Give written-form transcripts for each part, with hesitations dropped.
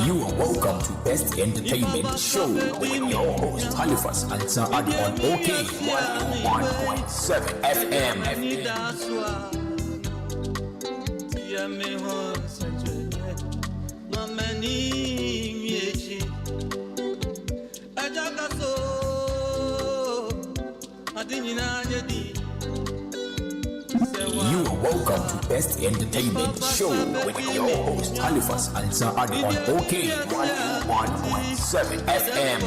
You are welcome to Best Entertainment Show with your host Halifax Ansah Addo on OK 101.7 FM. You are welcome to Best Entertainment Show with your host Halifax Ansah Addo on OK 101.7 FM.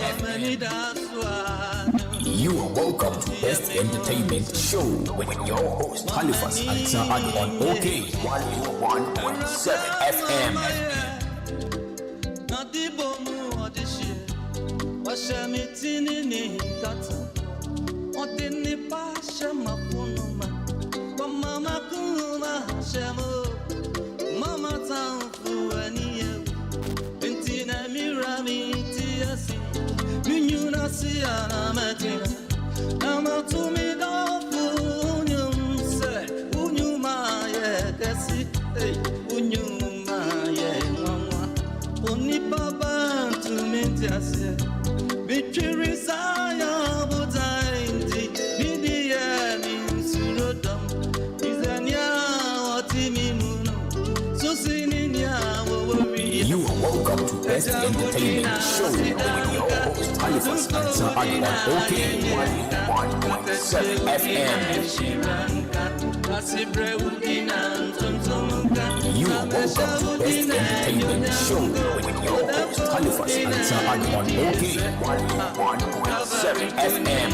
You are welcome to Best Entertainment Show with your host Halifax Ansah Addo on OK 101.7 FM. Mama kuma shamo, mama tanfu aniye, intina mirami tiasi, minyuna siana matina, nama tumi dofu unyumse, unyuma ye kasi, unyuma ye mama, oni baba tumi tiasi, bichiri saya budaindi, bidiye minsurodam. You are welcome to Best Entertainment Show with your host Halifax Ansah Addo on OK 101.7 FM. You are welcome to Best Entertainment Show with your host Halifax Ansah Addo on OK 101.7 FM.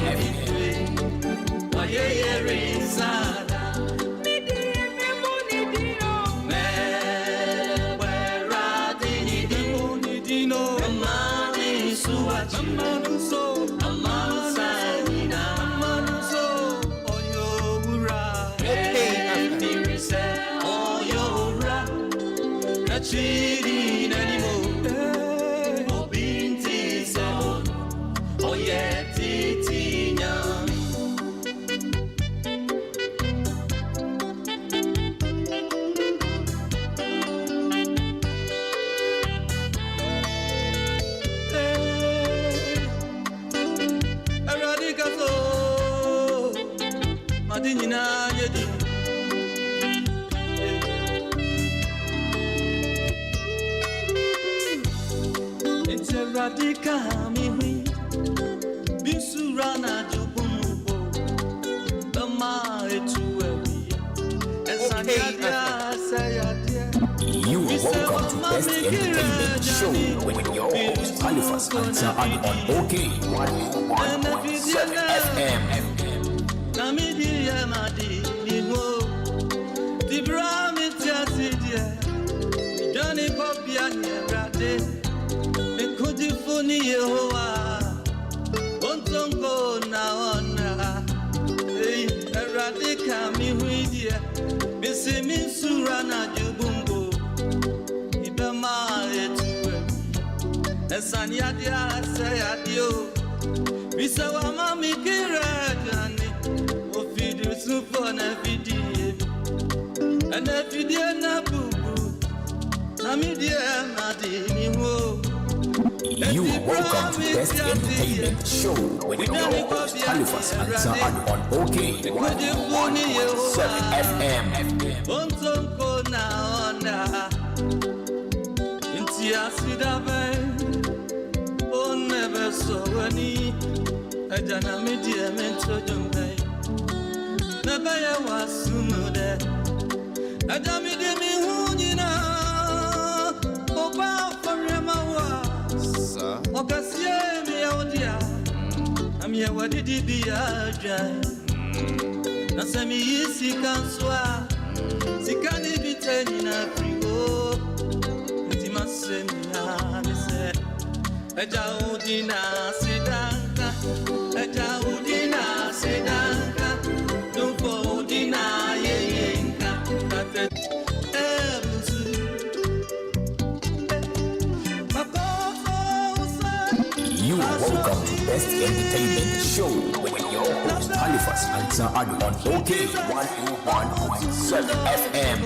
You are welcome to Best Entertainment Show with your host Halifax Ansah Addo on OK 101.7 FM. Sanyadia sayadio, bisawa mami kirajani, ofidu sufona fidie, ane fidie na bubu, namidie madini wo. You are welcome to Best Entertainment Show with your host Halifax Ansah Addo on OK 101.7 FM. Ontonko na ona, inti asidabe. Never saw any Ajana media mentor Jumbe Nabaya was sooner Ajami demi hunina Oba for Yamawa Okasia mi audia Amia wadidi biya jai Nasemi yisi kanswa Sikani biteni na frigo Ntima semi anise Ejaudina sidanka, Ejaudina sidanka, Dumpo udina yenka, Kate You are welcome to Best Entertainment Show with your host Halifax Ansah Addo on OK 101.7 FM.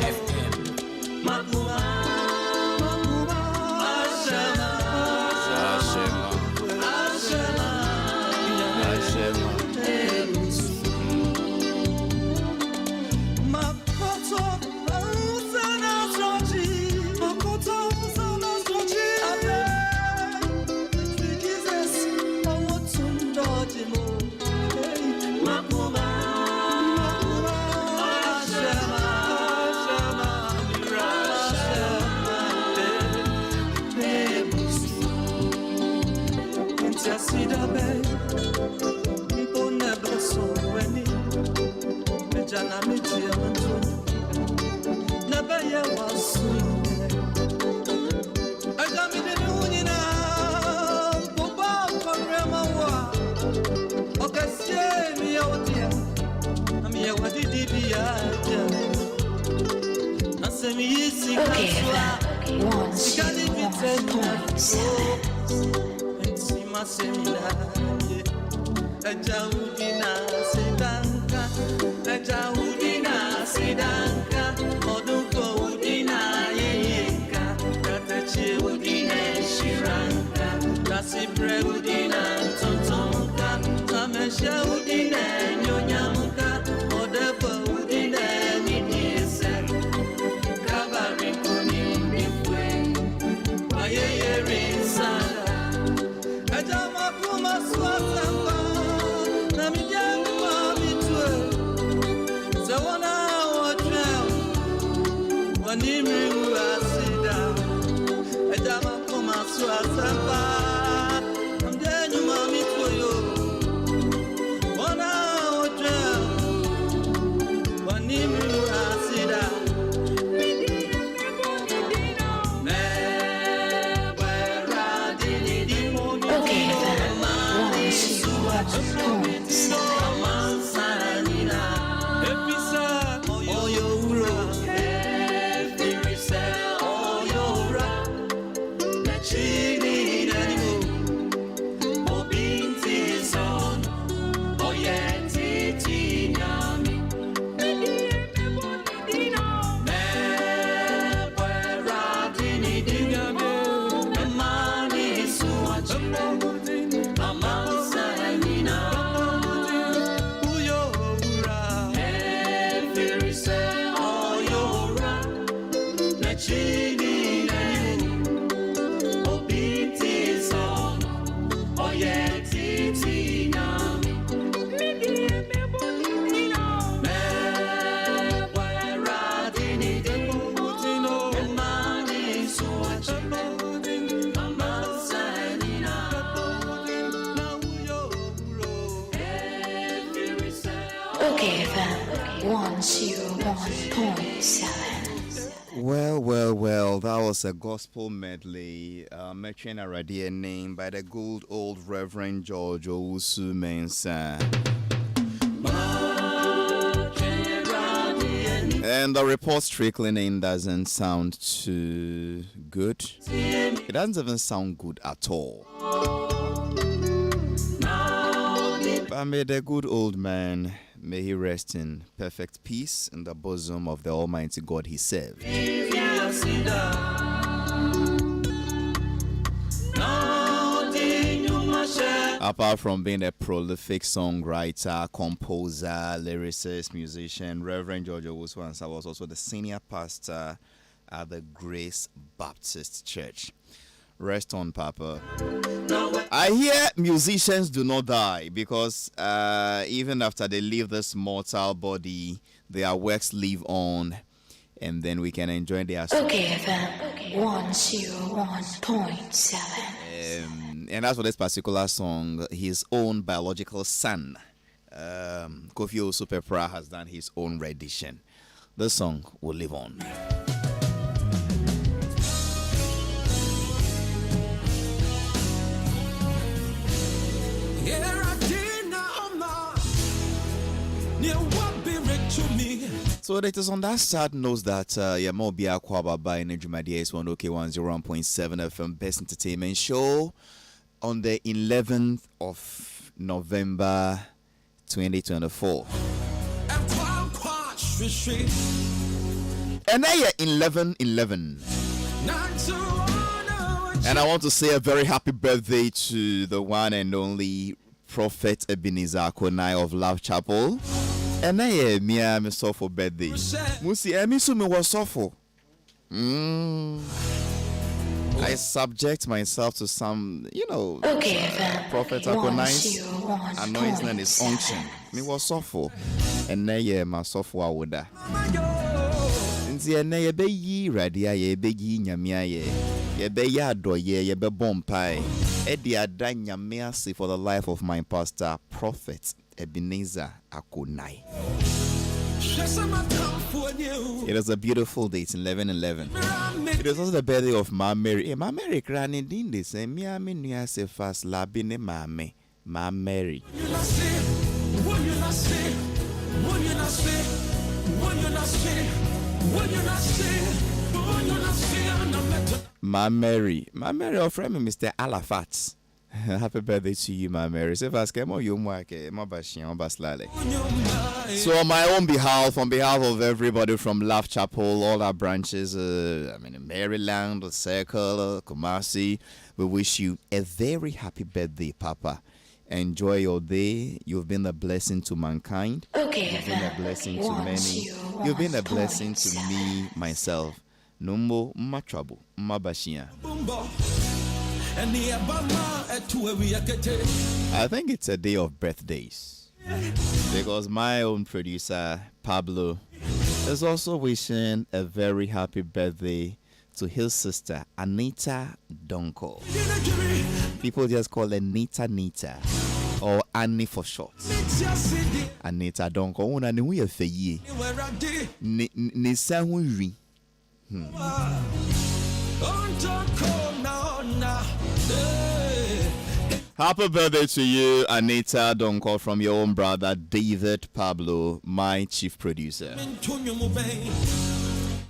Well, that was a gospel medley, mentioning a radio name by the good old Reverend George Owusu Mensah. And the reports trickling in doesn't sound too good. It doesn't even sound good at all. But may the good old man, may he rest in perfect peace in the bosom of the Almighty God he served. Apart from being a prolific songwriter, composer, lyricist, musician, Reverend George Owusu Ansah was also the senior pastor at the Grace Baptist Church. Rest on, Papa. I hear musicians do not die because even after they leave this mortal body, their works live on, and then we can enjoy their songs. Okay, FM 101.7. And as for this particular song, his own biological son, Kofi Osupepra, has done his own rendition. The song will live on. So it is on that sad note that Yamobia Kwaba by Nejumadi is on OK 101.7 FM Best Entertainment Show. on the 11th of November 2024. And I 11/11. And I want to say a very happy birthday to the one and only Prophet Ebenezer Akonai of Love Chapel. And I me so for birthday. Musi emi so me was so. I subject myself to some, Prophet Akonai's anointing and his unction. Me was so for. And I my so for awuda. Nti na ye be yi radia ye be yi nyamia ye be ya doye ye be bompai e di ada nyame ase for the life of my pastor Prophet Ebenezer Akonai. It is a beautiful day. It's 11/11. It is also the birthday of Ma Mary. Ma Mary krani din de se mi ami nua se fast labi ne Ma Mary. Ma Mary of friend Mr. Halifax. Happy birthday to you, Ma Mary. So on my own behalf, on behalf of everybody from Love Chapel, all our branches, Maryland, the Circle, Kumasi, we wish you a very happy birthday, Papa. Enjoy your day. You've been a blessing to mankind. You've been a blessing to many. You've been a blessing to me, myself. No more trouble, bashia. I think it's a day of birthdays because my own producer Pablo is also wishing a very happy birthday to his sister Anita Donko. People just call her Nita or Annie for short. Anita Donko. Una ni we feye. Ni sa hu ri. Happy birthday to you, Anita Donko, from your own brother David Pablo, my chief producer.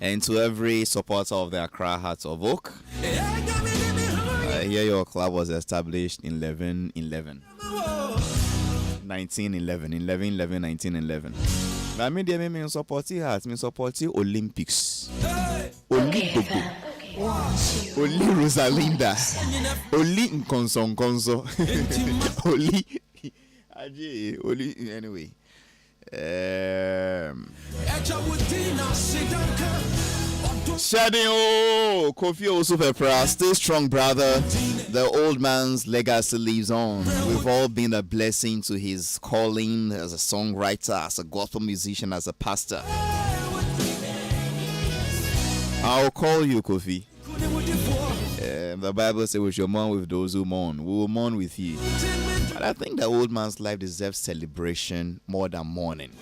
And to every supporter of the Accra Hearts of Oak, I hear your club was established in 1911. I mean, they mean supporting hearts, me supporting Olympics. Oli Rosalinda. Oli Nkonso. Oli anyway. Shadio Kofi Super Pra, stay strong, brother. The old man's legacy lives on. We've all been a blessing to his calling as a songwriter, as a gospel musician, as a pastor. I'll call you, Kofi. The Bible says, we shall mourn with those who mourn. We will mourn with you. But I think the old man's life deserves celebration more than mourning.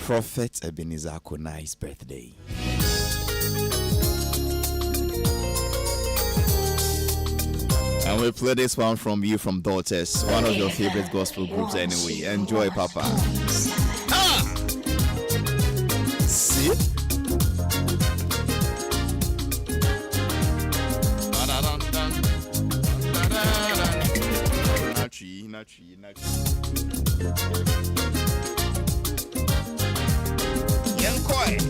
Prophet Ebenezer Akonai's birthday. And we play this one from you, from Daughters, one of your favorite gospel groups anyway. Enjoy, Papa. Ah! See? Not tree. Young quiet.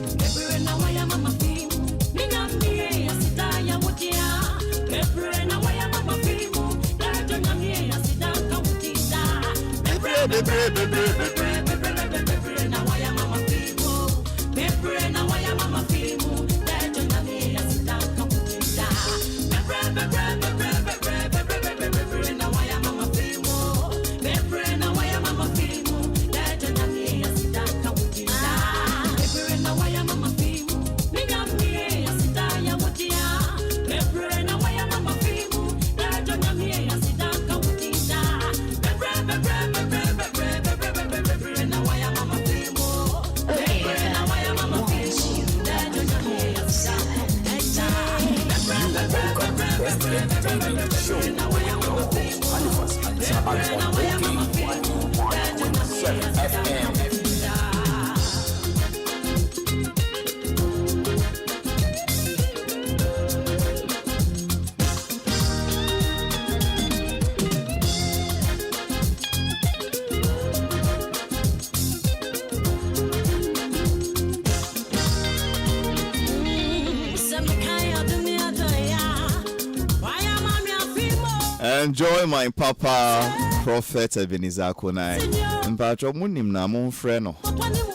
enjoy my papa, Prophet Ebenezer Konai. Mpacho munim na mon freno.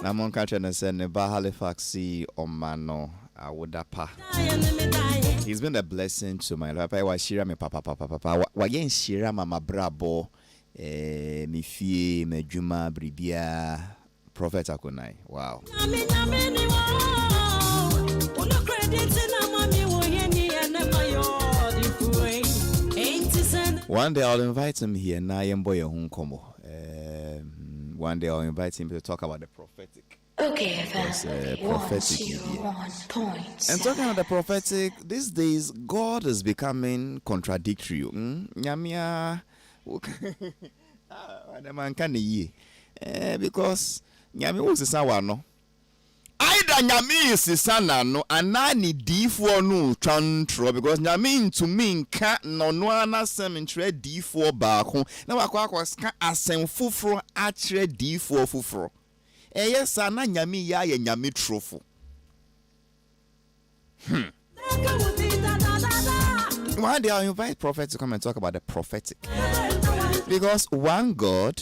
Na mon kache na se ne ba Halifax Omano awodapa. He's been a blessing to my life. I was shira me papa. Wa yen shira mama brabo. Mi fie me juma bribia Prophet Akonai. Wow. One day I'll invite him here. Na yemboye hunkomo. One day I'll invite him to talk about the prophetic. Okay, Prophetic. And talking about the prophetic, these days God is becoming contradictory. Nyamia, because nyami was sawa no. Either nyami is sana no, anani D4 no chantro because nyami to me nka no ana sem ntre D4 ba ho na wakwa ska asem fufuro atre D4 fufuro. Yes, sana nyami ya ye nyami trofo. One day I'll invite prophets to come and talk about the prophetic. Because one God,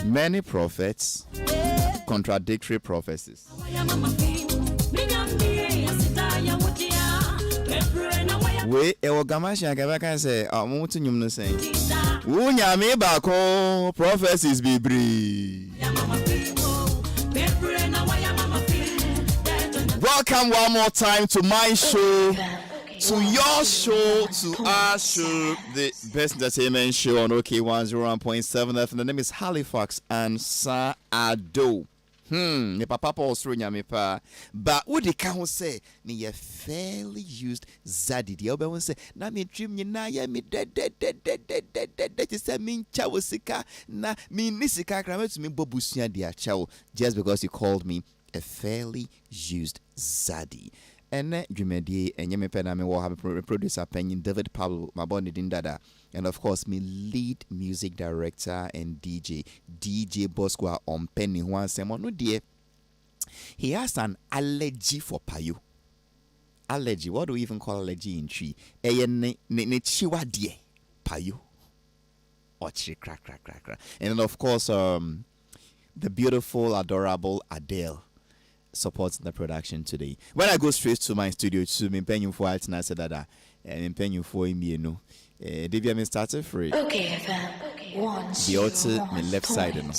many prophets, contradictory prophecies. We ewogamashi agabaka say amutu nyum no say. Unya me bako prophecies bibri. Welcome one more time to my show, to your show, to our show, the best entertainment show on OK 101.7 FM. The name is Halifax Ansah Addo. Me papa also nyame pa. But what the can say? Ni a fairly used zadi. The other one say, na me dream ni na ya me dead. Just say me chawosika na me nisika kramet me bobusia dia chaw. Just because you called me a fairly used zadi. And Jumedi and Yemi Penami will have a producer penning David Pablo, my bonny dindada, and of course, me lead music director and DJ Bosqua on Penny Juan Semono dear. He has an allergy for payu. Allergy, what do we even call allergy in tree? Ne chiwa dear payu. Or crack. And then of course, the beautiful, adorable Adele supports the production today. When I go straight to my studio to me paying for it, and I said that I'm paying for me, you know. Divya me started free. Okay, the auto my left side, you know.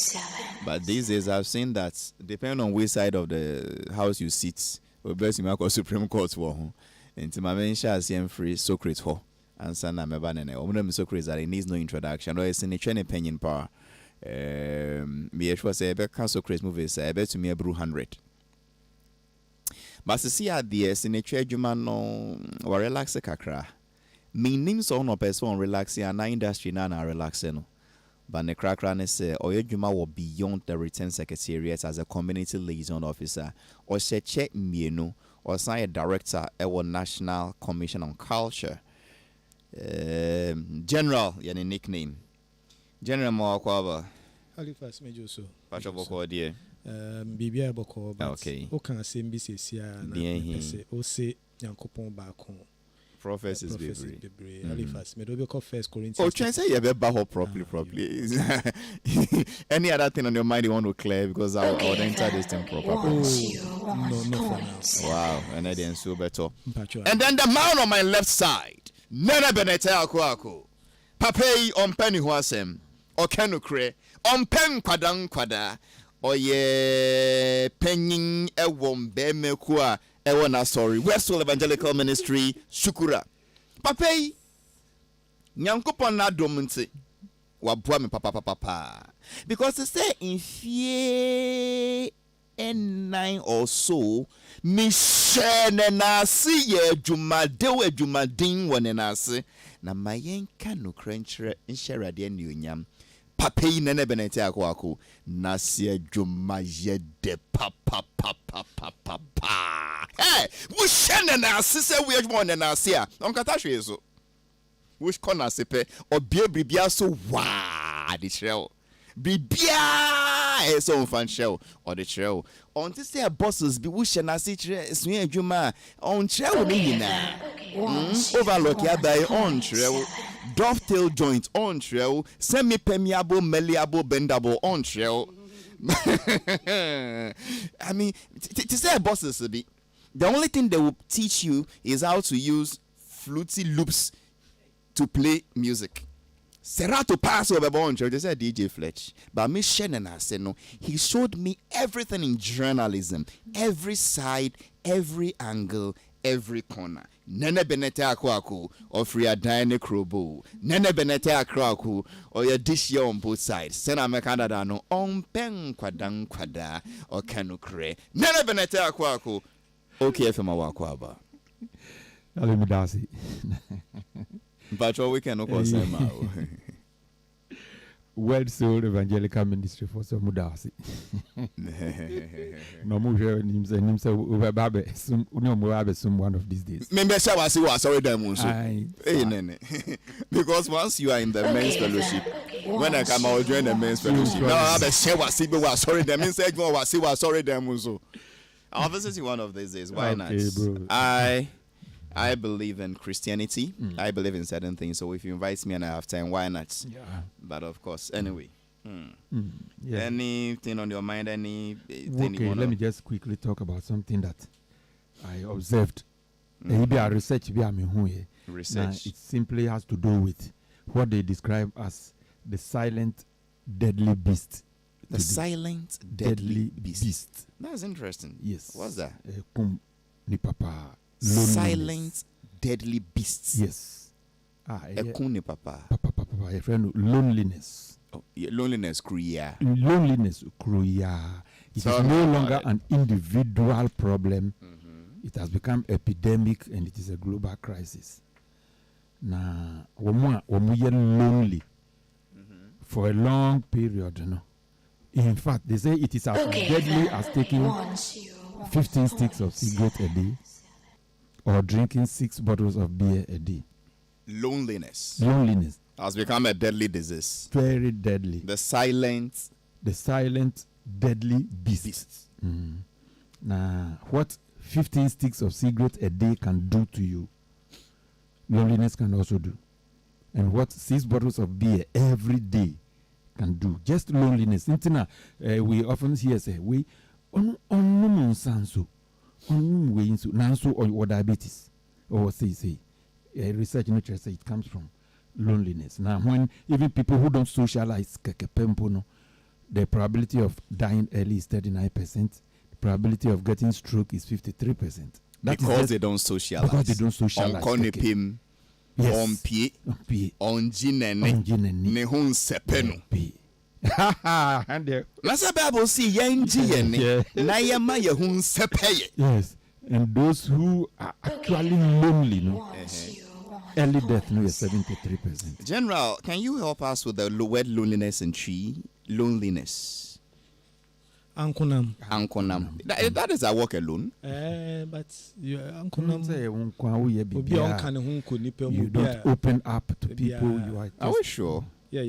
But these days I've seen that depending on which side of the house you sit, or best you might Supreme Court for. And to my main share CM free Socrates for and Sana Mebanene. Omnum Socrates that it needs no introduction, or it's in a training opinion power. Me was a better Socrates movies, I bet to me a brew 100. But see at the signature Juman no or relax a kakra. Meaning so no person relaxing and industry na relaxing. But the crackran is or Juma will beyond the return secretariat as a community liaison officer or say check me no or sign a director at National Commission on Culture. General, yani nickname. General Moakwaba. Halifax Major so. Pachaboko dear. Bibia boko but okay. O can say MBC na say o say Yankopon back home. Prophecies be Halifax me do call First Corinthians. Oh, try say you be back properly. Any other thing on your mind you want to clear because I'll enter this thing properly. No for now. Wow, and I didn't so better. And then the man on my left side, Nene Benete Akwako, Papei on Penny Huasem, or Kenukre, on Pen Kwadang Kwada. Oye penning e wombe mekua e wona sorry Westwell Evangelical Ministry Shukura papei nyankopon na domunti waboa me papa because they say in fear N9 or so me share na see ye jumadin wone na se na mayenka no krenchre nhyerade anuonyam Papei nene benete akwako nasia juma yede papa. Hey, we shene na asise we adwon na asia. Onkata hwe so. We kona sepe obie bribia so wa de kyerɛw. Bribia so fan show or the kyerɛw. On to say bosses be we shene ase kyerɛ so adwuma on kyerɛw ni nyina. Overlook ya by on kyerɛw. dovetail joint on trail, semi permeable, malleable, bendable on trail. I mean, to say bosses, the only thing they will teach you is how to use fluty loops to play music. Serato pass over on church. They said DJ Fletch, but me Shannon I said no. He showed me everything in journalism, every side, every angle, every corner. Nene benete akwaku or free a dine krobo. Nene benete akwaku or your dish here on both sides. Sena mekanda no on pen kwadang kwada or kanukre. Nene benete akwaku. Okay, if I'm a wakwaba. Let me dance. But we can of course say Word Soul Evangelical Ministry for some mudasi. No more himself over Babe, some one of these days. Maybe I see what sorry them because once you are in the men's fellowship, when I come out join the men's fellowship, now I have share what see what sorry them inside what see what sorry them also. I'll visit you one of these days. Why not? Bro. I believe in Christianity. I believe in certain things. So if you invite me and I have time, why not? Yeah. But of course, anyway. Yeah. Anything on your mind? Anything Okay, let me just quickly talk about something that I observed. Research. Research. It simply has to do with what they describe as the silent, deadly beast. The silent, deadly beast. That's interesting. Yes. What's that? Silent, deadly beasts. Yes. Papa. A friend, loneliness. Oh, yeah, loneliness, cruya. Loneliness, cruya. It is no longer an individual problem. It has become epidemic and it is a global crisis. Now, when we are lonely for a long period, you know. In fact, they say it is as deadly as taking 15 sticks of cigarette a day or drinking 6 bottles of beer a day. Loneliness Has become a deadly disease. Very deadly. The silent, deadly beast. Now, what 15 sticks of cigarette a day can do to you, loneliness can also do. And what 6 bottles of beer every day can do. Just loneliness. We often hear say, we or diabetes, or say research nature say it comes from loneliness. Now, when even people who don't socialize, the probability of dying early is 39%. The probability of getting stroke is 53%. Because they don't socialize. Because they don't socialize. Yes. On pie, on jinene, nehun sepeno. Nasa Bible see yenji yene, na yema yehun sepeye. Yes, and those who are actually lonely, no, early death, no, is 73%. General, can you help us with the word loneliness in tree? Loneliness. Ankonam. That is a walk alone. But you Ankonam say you don't open up to people. You are we sure? Yeah.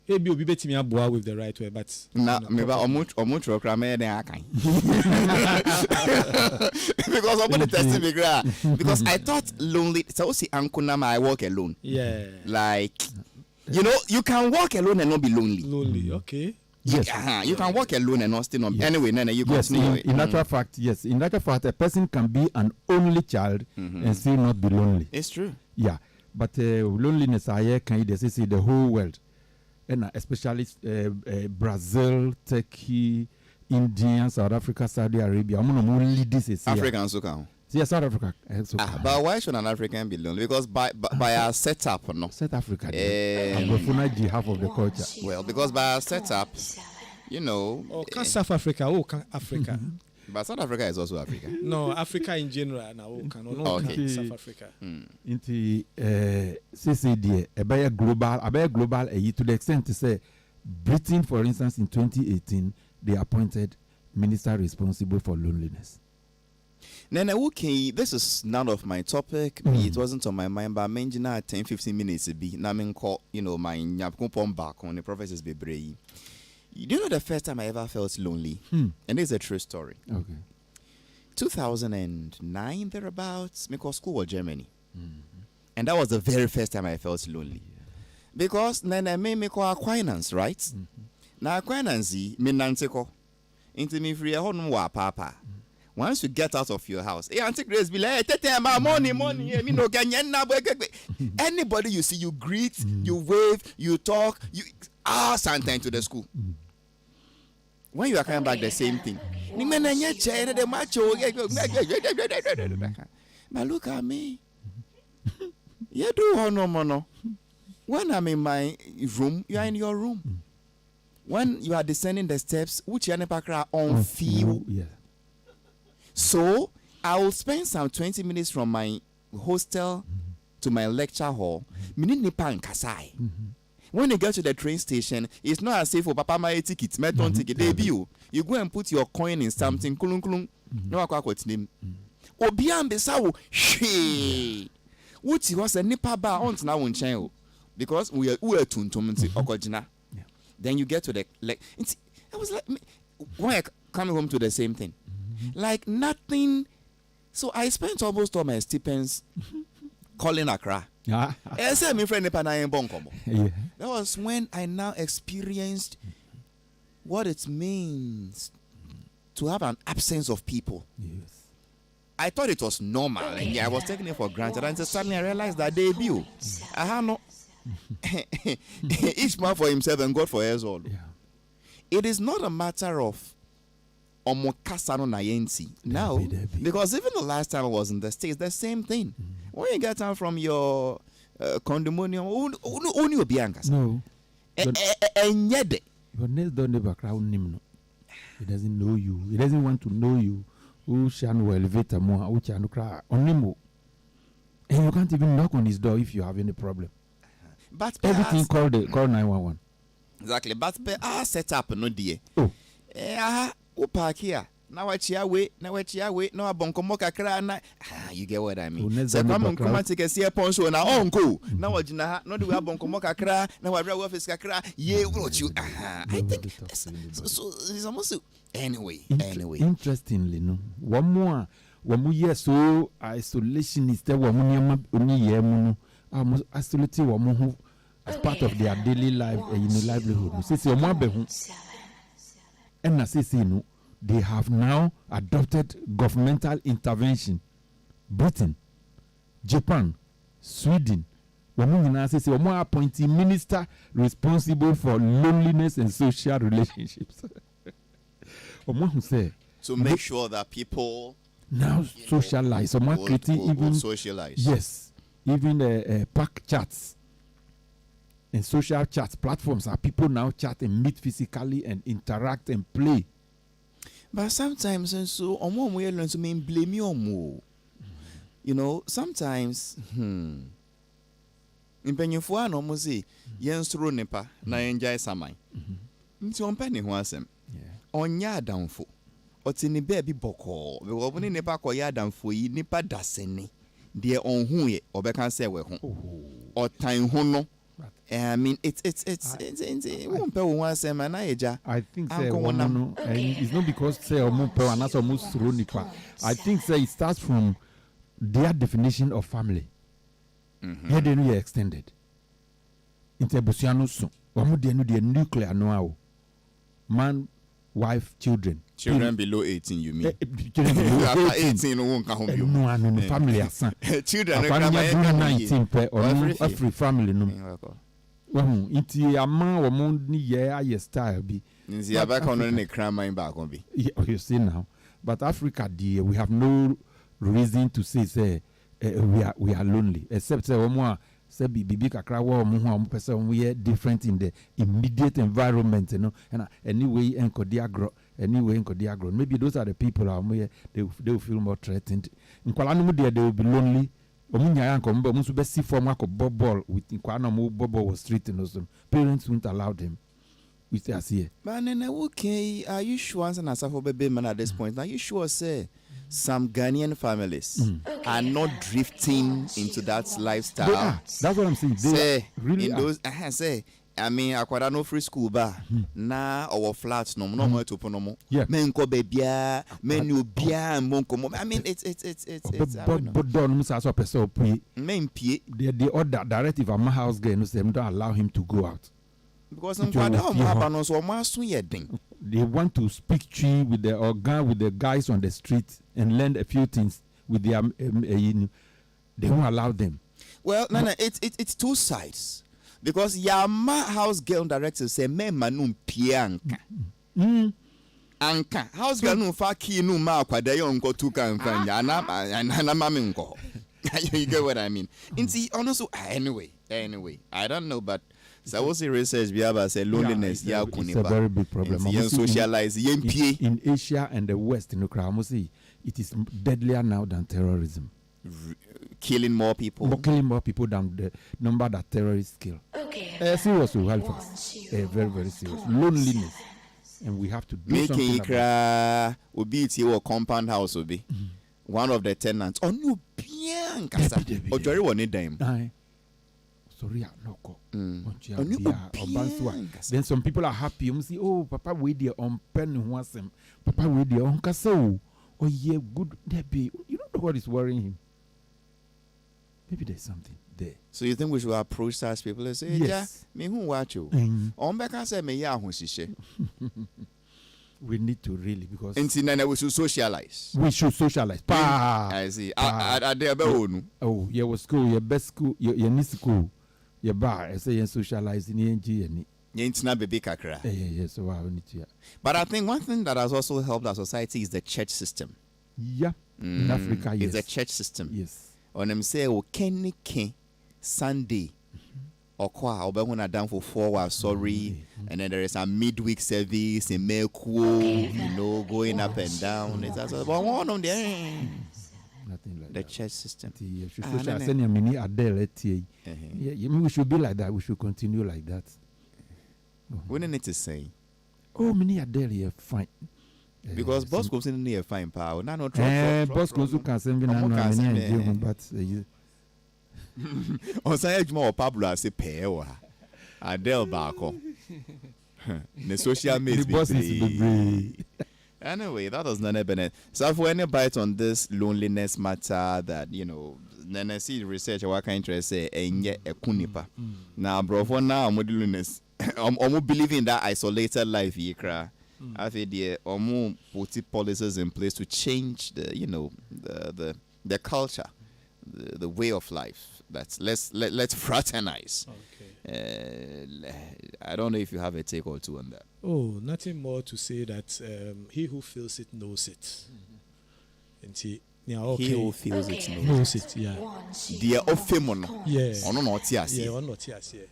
Maybe be betting me with the right way, but nah, maybe because I'm going to test me, because I thought lonely. So see, Ankonam, I walk alone. Yeah, like you can walk alone and not be lonely. Lonely, okay. Yes, you can walk alone and not still not. Yes. Anyway, Nene, you continue. In natural fact, yes. In natural fact, a person can be an only child and still not be lonely. It's true. Yeah, but loneliness, I can see the whole world, and especially Brazil, Turkey, India, South Africa, Saudi Arabia. I'm gonna only this is Africans who can. Yes, South Africa. But why should an African be lonely? Because by our setup, no. South Africa. Half of the culture. Well, because by our setup, Oh, can South Africa? Oh, can Africa? But South Africa is also Africa. No, Africa in general. Now, can South Africa. Into CCD, a global, to the extent to say, Britain, for instance, in 2018, they appointed minister responsible for loneliness. Nene, okay, this is none of my topic. It wasn't on my mind, but I mentioned 10-15 minutes to be. Now, my nyapkupon back on the prophecies be brave. You know the first time I ever felt lonely? And it's a true story. Okay. 2009, thereabouts, because school was Germany. And that was the very first time I felt lonely. Because then I made me call acquaintance, right? Now acquaintance, me nanteko. Into me free home wa papa. Once you get out of your house, Auntie Grace be like, money, me no anybody you see, you greet, you wave, you talk, you sometimes to the school. When you are coming back, the same thing. But look at me. You do no. When I'm in my room, you are in your room. When you are descending the steps, which you are on feel. Yeah. So I will spend some 20 minutes from my hostel to my lecture hall. When you get to the train station, it's not as if for Papa my ticket, meton ticket, debut. You go and put your coin in something. Kulung. No, I quite name. Obian Besau, she. Which was a nipa bar on now in channel. Because we are tuntum okojina. Then you get to the I was like, why coming home to the same thing? Like nothing. So I spent almost all my stipends calling Accra. Yeah. That was when I now experienced what it means to have an absence of people. Yes. I thought it was normal, and yeah, I was taking it for granted. And suddenly I realized that debut. I have no each man for himself and God for us all. Yeah. It is not a matter of now, because even the last time I was in the States, the same thing. When you get down from your condominium, No. and yet Your next door neighbor crowd him no. He doesn't know you. He doesn't want to know you. Who shall elevate more? Who shall cry on him? And you can't even knock on his door if you have any problem. but Everything call 911. exactly. But our setup no dear. Oh. Park here. Now what you wait, now a bonkomoka cry. You get what I mean? So come on, come and take a see a poncho now uncle. Now what you know, no do a bonkomoka cry, now I real office cry, yeah, what you I think so it's almost anyway. Interestingly, no. One more year so isolationist one year no almost isolated one who as part of their daily life in the livelihood. See one be and no, they have now adopted governmental intervention. Britain, Japan, Sweden, women appointing minister responsible for loneliness and social relationships. To make sure that people now socialize. Even socialize. Yes, even pack chats and social chats platforms are people now chat and meet physically and interact and play. But sometimes, and so on we learn to mean blame you more. You know, sometimes, in Penyufua no muzi, yen stro nepa na enjoy samai. Nti on penny ho asem. On ya downfo. Oti ni baby boko. We obuni nepa ko ya downfo yi nipa daseni. De on hu ye obeka say we ho. O tan ho no. I mean, it's I think say and it's not because say I think say it starts from their definition of family. Here they are extended. Interbusiano so. The nuclear no man, wife, children. Children below 18, you mean? Children below 18 won't come home. No, family son. Children 19 or every family no. Well, it's a man or money year style be. You see now, but Africa, dear, we have no reason to say we are lonely, except say say bibi kakra wa person we are different in the immediate environment, you know, and anyway maybe those are the people they will feel more threatened. In Kuala they will be lonely. Parents won't allow them. We say here. But then okay, are you sure at this point? Are you sure say some Ghanaian families are not drifting into that lifestyle? That's what I'm saying. They say really in those I mean, akwada no free school ba na our flats no mo to pono mo. Yeah. Men ko bebia, men you bia monko mo. I mean, it's But don't miss us up so men pie the other directive at my house girl don't allow him to go out. because nkwada mo aba no so mo aso ye den. They want to speak tree with the organ with the guys on the street and learn a few things with their they won't allow them. Well, Nana, it's two sides. Because Yama house girl director say me manum pianka. Anka house girl no fa ki no ma kwada yo nko tu kan kan ya na mami nko. You get what I mean? Also anyway, I don't know, but so what's the research be about say loneliness it's a very big problem. Socialize in Asia and the West in Ukraine, it is deadlier now than terrorism. Killing more people than the number that terrorists kill. Okay. Serious with Halifax. Very, very serious. Loneliness. And we have to do something about it. Will be your compound house will be one of the tenants. Oh no, bien kasa. Oh, Jerry won it them. Sorry, no go. Then some people are happy. You see, oh, Papa we there on pen wasem. Papa we there on kaso. Oh yeah, good. You don't know what is worrying him. Maybe there's something there. So you think we should approach such people and say, yes, me who watch you? Say me we need to really because we should socialize. We should socialize. I see. Oh, yeah, was school, your best school, your new school, your bar. I say you socialize in ENG and so I need to. But I think one thing that has also helped our society is the church system. Yeah, in Africa, yes. It's the church system. Yes. On them say, "O Kenny Sunday, or kwa obehuna down for 4 hours, sorry." And then there is a midweek service in Meko, going up and down. It's also but one on there. Nothing like the that. Church system. We should be like that. We should continue like that. We don't need to say. Oh, many are there here fine. Because boss goes in near fine power. No, boss goes to cancel me now, but on say more Pablo say pay Adele Barco. The social media. Anyway, that was none Bennett. So for any bite on this loneliness matter that then I see research what kind interest say and yet a kunipa. Now, bro, for now I'm loneliness. I'm believing in that isolated life here, cry. I feel the put policies in place to change the culture, the way of life. Let's fraternize. Okay. I don't know if you have a take or two on that. Oh, nothing more to say that he who feels it knows it. And he who feels it knows it. Yeah. Dear ofemon. Yeah. Ono not yes. Yeah. Ono not yes. Yeah.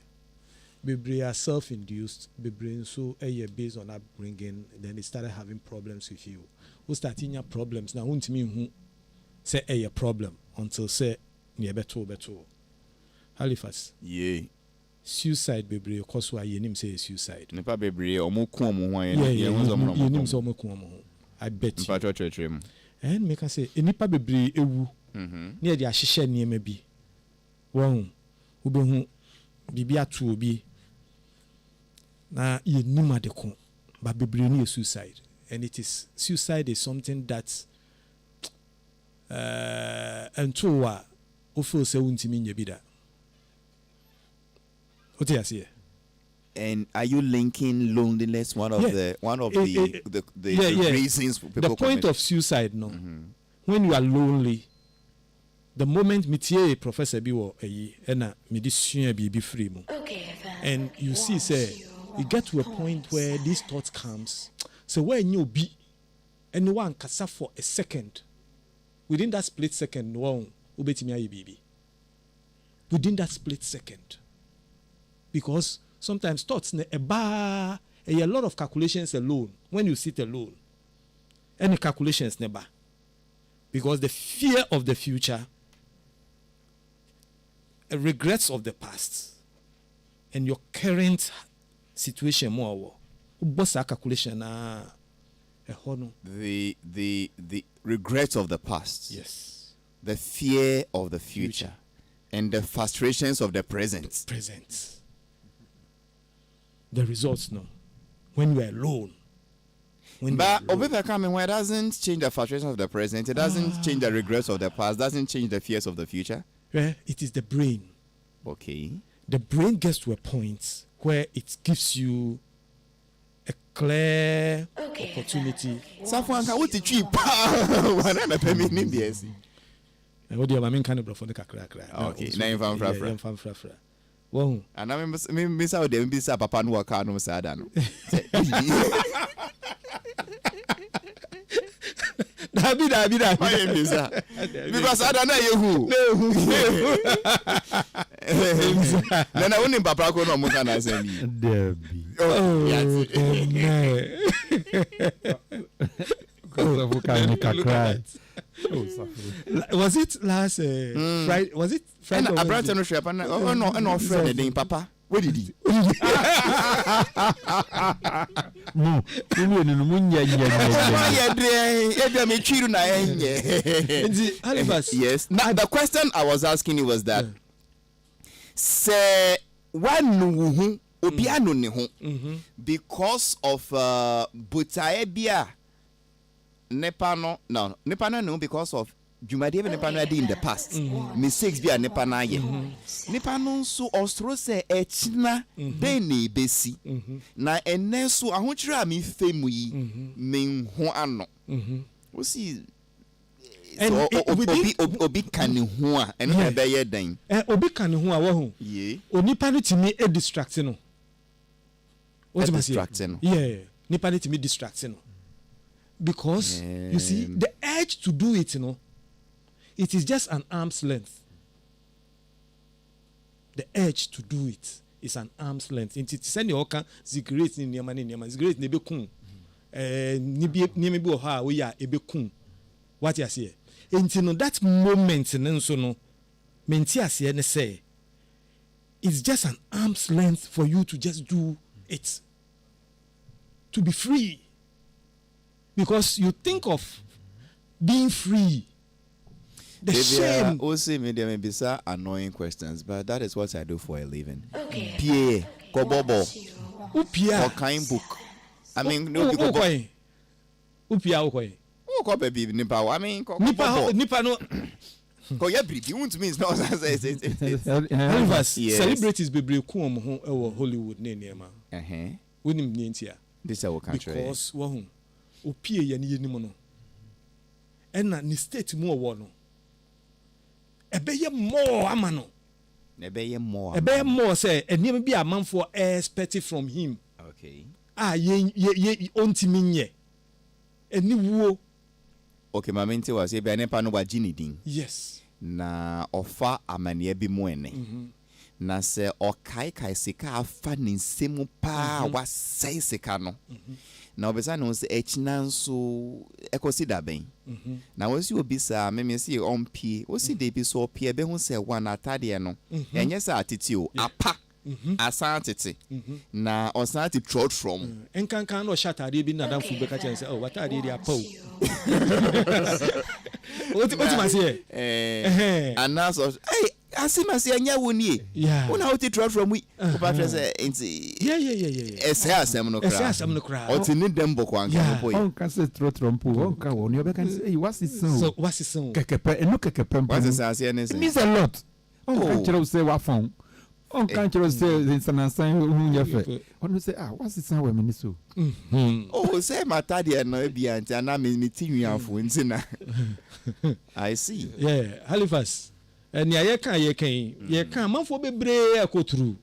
Bebre are self-induced. Bebre so based on upbringing. Then they started having problems with you. Who starting your problems now? Won't mean who say a problem until say near better. Halifax. Yeah. Suicide bebre cause why you name say suicide. Nepa bebre omo ku omo ho yeah you name say omo ku omo ho. I bet you. And make us say nipa bebre ewu. Near the ahihye niema bi. Won wo be hu bibia tu obi na ye nima de ko ba bebre ni suicide. And suicide is something that until wa o feel say untimi nya bi da. What you say? And are you linking loneliness one of the reasons for people? The point of suicide, no. When you are lonely, the moment me professor bi wo na me di sua bi free mo. And you see say you get to a point where these thoughts comes. So when you be anyone kasa for a second, within that split second, one ubetimi ayi bibi. Within that split second. Because sometimes thoughts a lot of calculations alone when you sit alone. Any calculations never. Because the fear of the future, regrets of the past, and your current situation more. What's that calculation? The regrets of the past. Yes. The fear of the future. And the frustrations of the present. the results no. When you are alone. But Obepe coming where doesn't change the frustrations of the present, it doesn't change the regrets of the past, doesn't change the fears of the future. It is the brain. Okay. The brain gets to a point where it gives you a clear opportunity. Safuanka, what did you What do you mean? Kind of for the kakra. Okay, now you found fra. Wow. And I miss out there, miss up Papa no car no sadano. Dabi. Because I don't know you who. Then I wouldn't Papa no more can I say me. Debbie. Oh, was it last Friday? Was it Friday? I brought no shop and no friend then Papa. Where did he? No. Yes. Now the question I was asking you was that say one obiano ne ho because of butaebia nepa no because of Jumadi nepa no in the past mistakes bi nepa na ye nepa no so ostro say echina den na ebesi na enen so ahokyere a me femu yi me ho ano we see obi kan ho a eno na be ye dan obi kan ho a wo ho ye onipa no timi e distract no what am I saying? Yeah, nipa no timi distract no because you see the urge to do it, it is just an arm's length. The urge to do it is an arm's length. It send your can cigarette in your cigarette ne be kun ni bi o ha we ya e be kun what you say until that moment so no menti ase ne say it's just an arm's length for you to just do it, to be free, because you think of being free. The shame. Also, maybe be some annoying questions, but that is what I do for a living. Okay. Pierre, Kobobo, Upia, or kind book. I mean, no, Upia, oh, baby, Nipa. I mean, Nipa no. You want means no. Celebrities be come home Hollywood near ma. Wouldn't mean here. This is our country. Because one Upia yani mono. And na ni state more one. Ebeye more amano. Ebeye more say and never be a man for expected from him. Okay. Ye ontimi nye. Eni wo. Okay, my mente was ebe nepa no wa gini din. Yes. Na ofa amane bi mu ene. Na se okai sika afa ne nsemu pa wa sei sika no. Na obesa no se echina nso ekosida ben. Na wonsi obi sa me si onpie, osi de bi so opie be hu se wa na atade no. Enye sa atiti o apa. Asantete. Na osante trot from. Enkankan no shatade bi na dan fu be ka chen say oh what are dey apa o. What you say? And now so hey asimasi anya woni e una oti trot from we papa say yeah ese asem no kra oti ni dem boko anka no boy on ka say trot from pu on ka woni obe kan say what's it so kekepe eno kekepe what's it say it means a lot on ka chiro say wa fon on ka chiro say insansan hu nyefe on say what's it sound we mean so oh say matter there no e bia nti na me tinwiafo nti na I see. Yeah, Halifax. And ye can man for be brave akotru.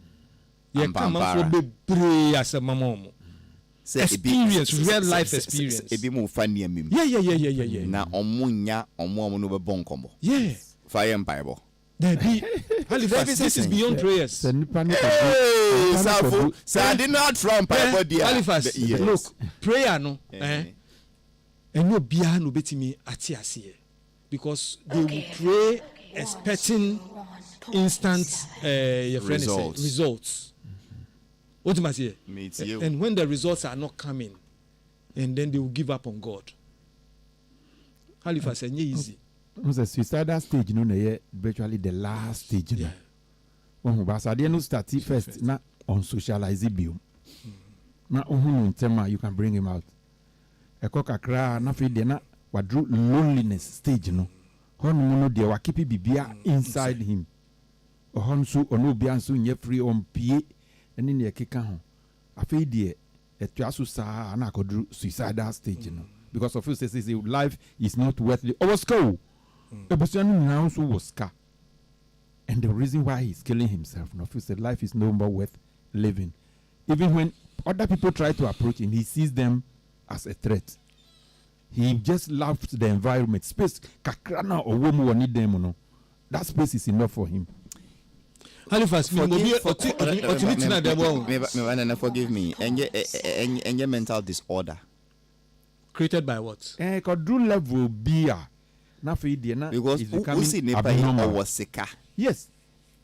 Ye can man for be brave as a mamom. Experience, real life experience. E bi mo fa ne amim. Yeah. Na omunya omo no be bon kombo. Yeah. Fire Bible. There be Halifax. This is beyond prayers. Hey, Safu. So I did not from Bible there. Halifax. Look, prayer no. And no bia no betimi ati ase. Because they will pray expecting instant results. What am I saying? And when the results are not coming, and then they will give up on God. Halifax is easy. The suicidal stage, virtually the last stage. When we start first, now on socializing. Na ohunu ntema, you can bring him out. Eko kakra na fe de na wadru loneliness stage no. Hon no de wa keep bibia inside him. Ohon so ono bia so nye free on pie ene ne keka ho. Afi de etuaso sa na akodru suicidal stage no. Because of you say life is not worth it. Owosko. Ebusianu now so woska. And the reason why he's killing himself, no, he said life is no more worth living. Even when other people try to approach him, he sees them as a threat. He just loves the environment. Space, kakrana or woman will need them, no. That space is enough for him. Halifax, forgive me. And your mental disorder. Created by what? Could do level beer. Because who see Nepal was sick. Yes.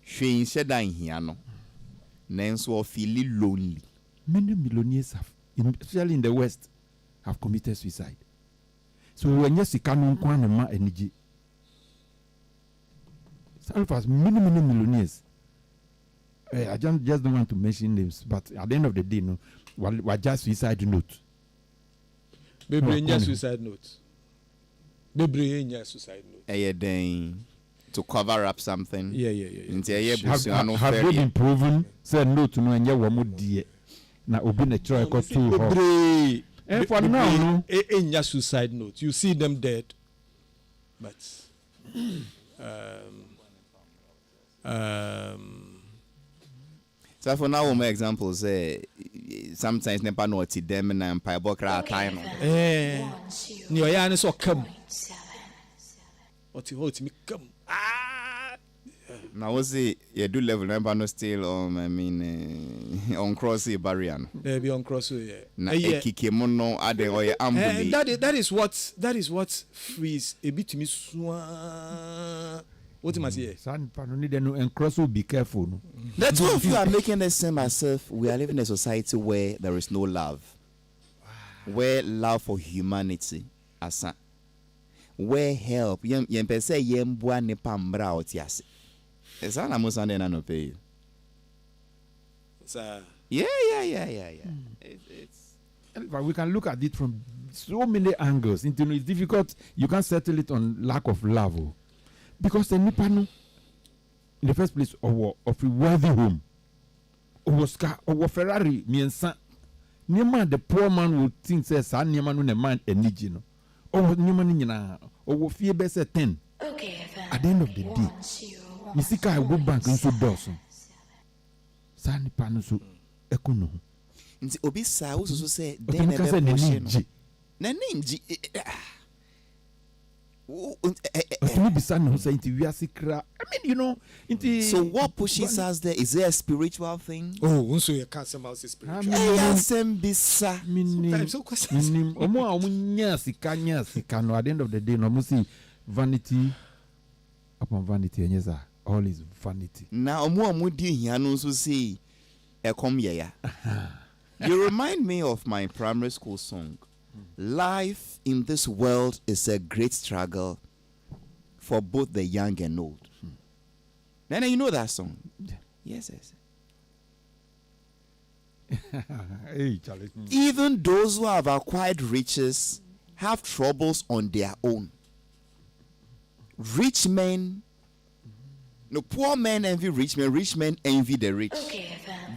She said in here no. Nenso feeling lonely. Many millionaires have, especially in the West, have committed suicide. So when you see canon ma energy, some of us many millionaires. I just don't want to mention names, but at the end of the day, no, we just suicide note. Baby, suicide note. Baby, suicide note. To cover up something. Yeah. Have they been proven? Say no to no anya womo die. Na obi na try ko too hot. And for now, no. Suicide note. You see them dead. But so for now, my examples say sometimes never know what them and empire bokra time. Ni oya so come. What me come. Now was it you do level number no still on cross barrier. Maybe on cross na ekike mono ade oye ambuli. That is what frees a bit me what am I say? San panoni no and cross will be careful. No? The two of you are making the same myself. We are living in a society where there is no love. Where love for humanity asa. Where help yem pese yem bua ne pambra otiase. Esa na musa na no pay. Yeah. But we can look at it from so many angles. It's difficult. You can't settle it on lack of love. Because the Nipano, in the first place, of a worthy home, or Ferrari, miensa. Neman, the poor man would think, says, San Yaman, a man, a nigino. Or Nimanina, or fear best 10. At the end of the day, Misika will go back into Dawson. San Panusu, Econo. Nti obi sa wo so say den na be push na ninji so what pushes us there? Is there a spiritual thing? Oh, so you can't somehow say spiritual. Sometimes so questions. At the end of the day, no see vanity upon vanity, and yes, all is vanity. Now, say, you remind me of my primary school song. Life in this world is a great struggle for both the young and old. Nana, you know that song? Yes. Even those who have acquired riches have troubles on their own. Rich men, no, poor men envy rich men envy the rich.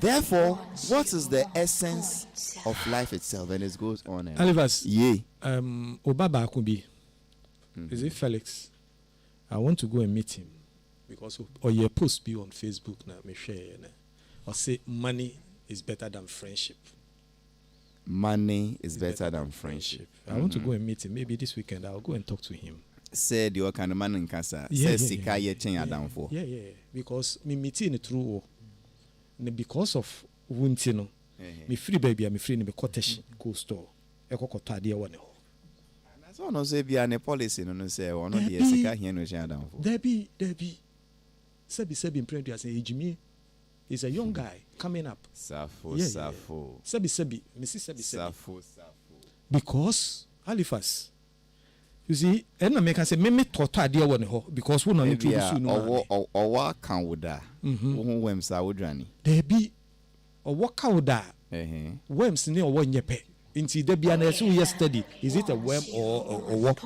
Therefore, what is the essence of life itself? And it goes on. Halifax, yeah. Obaba Akubi, is it Felix? I want to go and meet him because your post be on Facebook now. Me share or say money is better than friendship. Money is better than friendship. I want to go and meet him. Maybe this weekend I'll go and talk to him. Said your kind of man in casa. Yeah. Because me meeting the true. Because of Wuntino, me free baby, I'm free in the cottage go store. A cocoa dear one. That's all. No, say be a policy. No, say one of the Sika here no share down. There be. Sebi in prayer. Say Jimmy is a young guy coming up. Safo. Sebi, Mrs. Sebi. Because Halifax. You see, and I make say me tota dear one because we no introduce no. Or what can we da? Who wem sa wodrani? There be or what can we da? worms ne owo nyepe nti da bia na so ye study is it a worm or what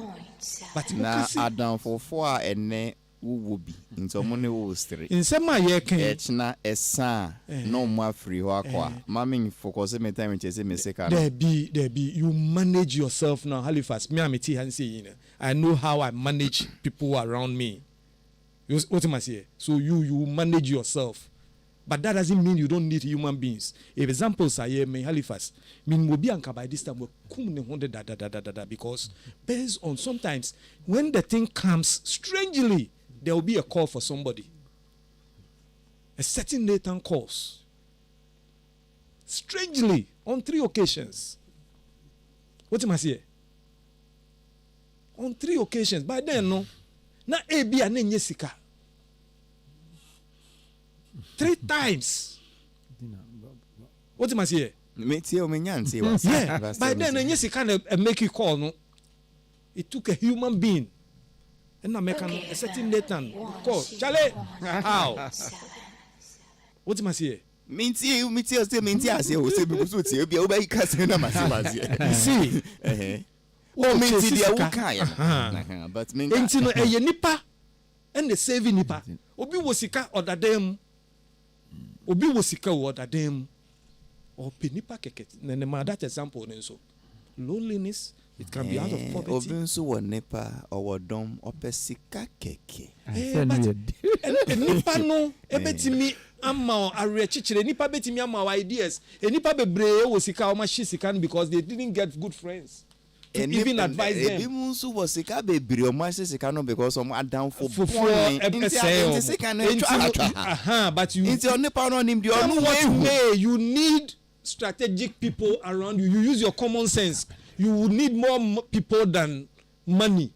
but na adam fofo a ene wo bi nti omo ne wo stri nsema ye kan echna esa no mo afri ho akwa mama focus me time chese me seka there be you manage yourself now. Halifax me ameti han say you know I know how I manage people around me. What am I saying? So you manage yourself. But that doesn't mean you don't need human beings. If examples are here, me Halifax, mean will be anka by this time because based on sometimes when the thing comes, strangely, there will be a call for somebody. A certain Nathan calls. Strangely, on 3 occasions. What am I saying? On 3 occasions. By then, no. Na ebi ane nyesika. 3 times. What am I saying? Yeah. By then, nyesika make you call, no. It took a human being. And I make a certain Nathan call. Charlie, how? What am I saying? See, but me nipa and the saving nipa. Obi wosika odadem. Obi wosika odadem. Or penipa keket. Nene that example nenso. Loneliness. It can be out of poverty. Obi nso wo nipa or dom opesika keke. But nipa no ebetimi ama arechichire nipa betimi ama ideas. Nipa bebre wosika o ma sika because they didn't get good friends. Even advise them. Ebi nso wo sika bebre o ma sika no because o ma down for but you need strategic people around you. You use your common sense. You would need more people than money.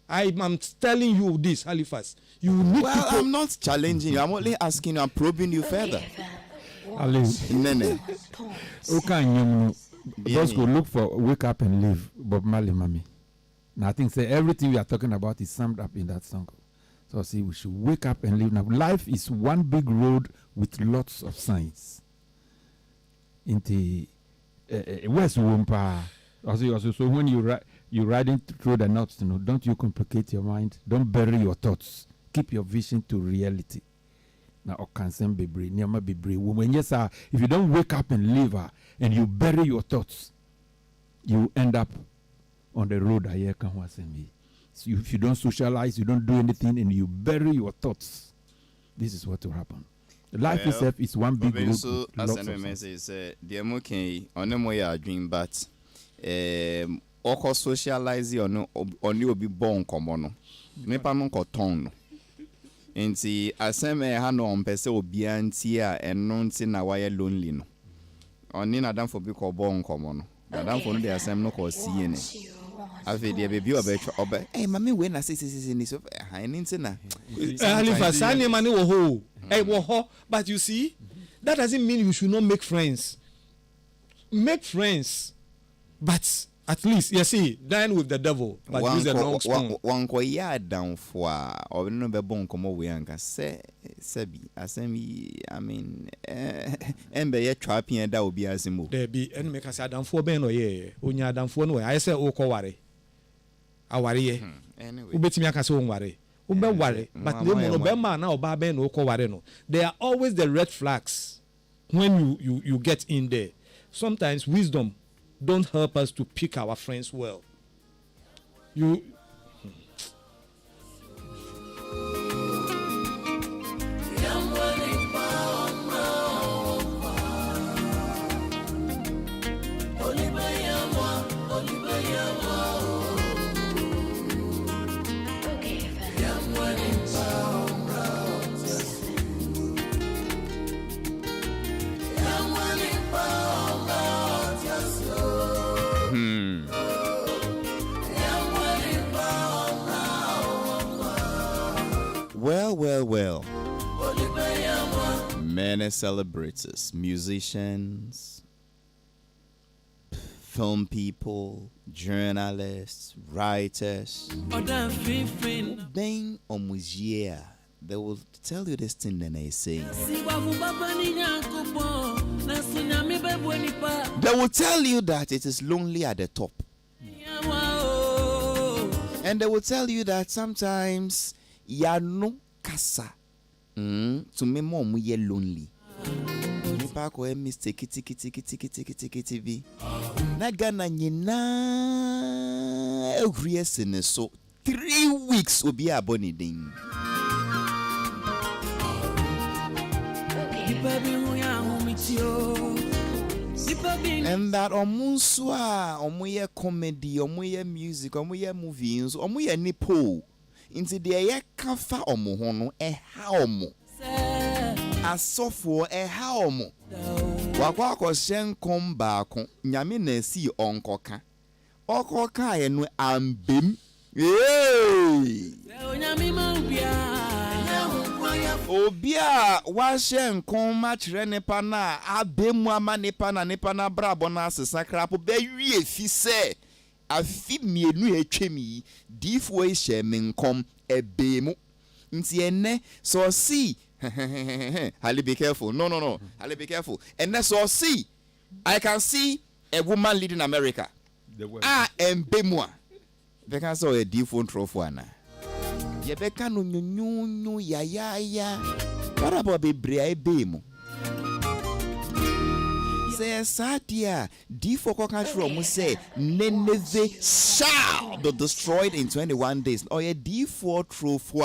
I'm telling you this, Halifax. You need people. I'm not challenging you. I'm only asking you. I'm probing you further. Nene. Okay, just go look for Wake Up and Live, Bob Marley, Mommy. Now I think say everything we are talking about is summed up in that song. So see, we should wake up and live. Now life is one big road with lots of signs. Into West Wumpa. Also, so when you're riding through the knots, don't you complicate your mind. Don't bury your thoughts. Keep your vision to reality. Now, Okansen Bibri, Nyama Bibri, woman, yes, sir. If you don't wake up and live and you bury your thoughts, you end up on the road. So if you don't socialize, you don't do anything, and you bury your thoughts, this is what will happen. Life itself is one big road. So, as I message say, the okay, on them way dream, but oko socialize on you be born common. Nepa no koton. Nti aseme ha no ompese obi antia eno nti na why lonely no. Oni na dan for be ko born common. Na dan for no dey asem no ko sie ne. Afi dey baby obe eh mama we na sisi ni so ha nti na. Halifax ani mani wo ho. Wo ho, but you see that doesn't mean you should not make friends. Make friends. But at least, you see, dine with the devil, but use a long spoon. One ko ya down for or no be bon komo we anka sebi asemi I mean embe ye trapping da obi asimo. There be and make us down for ben or ye onya down for no I say o ko ware. Aware ye. Anyway. Ubetimi aka say o ware. Ube ware, but they no be man na oba ben o ko ware no. There are always the red flags when you get in there. Sometimes wisdom don't help us to pick our friends well. You Well. Many celebrities, musicians, film people, journalists, writers. Then they will tell you this thing that they say. They will tell you that it is lonely at the top. And they will tell you that sometimes ya no kasa. To me more ye lonely. Nipa ko mistake kiti bi. Na Ghana nyina ehriese so 3 weeks obi aboni din. And that omunswa omuye comedy omuye music omuye movies omuye nipo into the ye kafa omo ho no eha omo asofo eha omo wakwa akoshen komba ko nyame na si onkoka okoka ye no ambem Obia washe nkon machire nepa na abemu ama nepa na brabo na asesa krapo be wie fi se afi mienu etwemi difo ehye menkom ebemu nti enne so see Hali, be careful. No. Hali, be careful. And that's all. See, I can see a woman leading America. Mbemwa. They can saw a different trophy. Yebeka no nyunyu ya. What about be brea bemu? Say Satia, D4 Cockatro say Neneve shall be destroyed in 21 days. Oh, yeah, D4 trophy.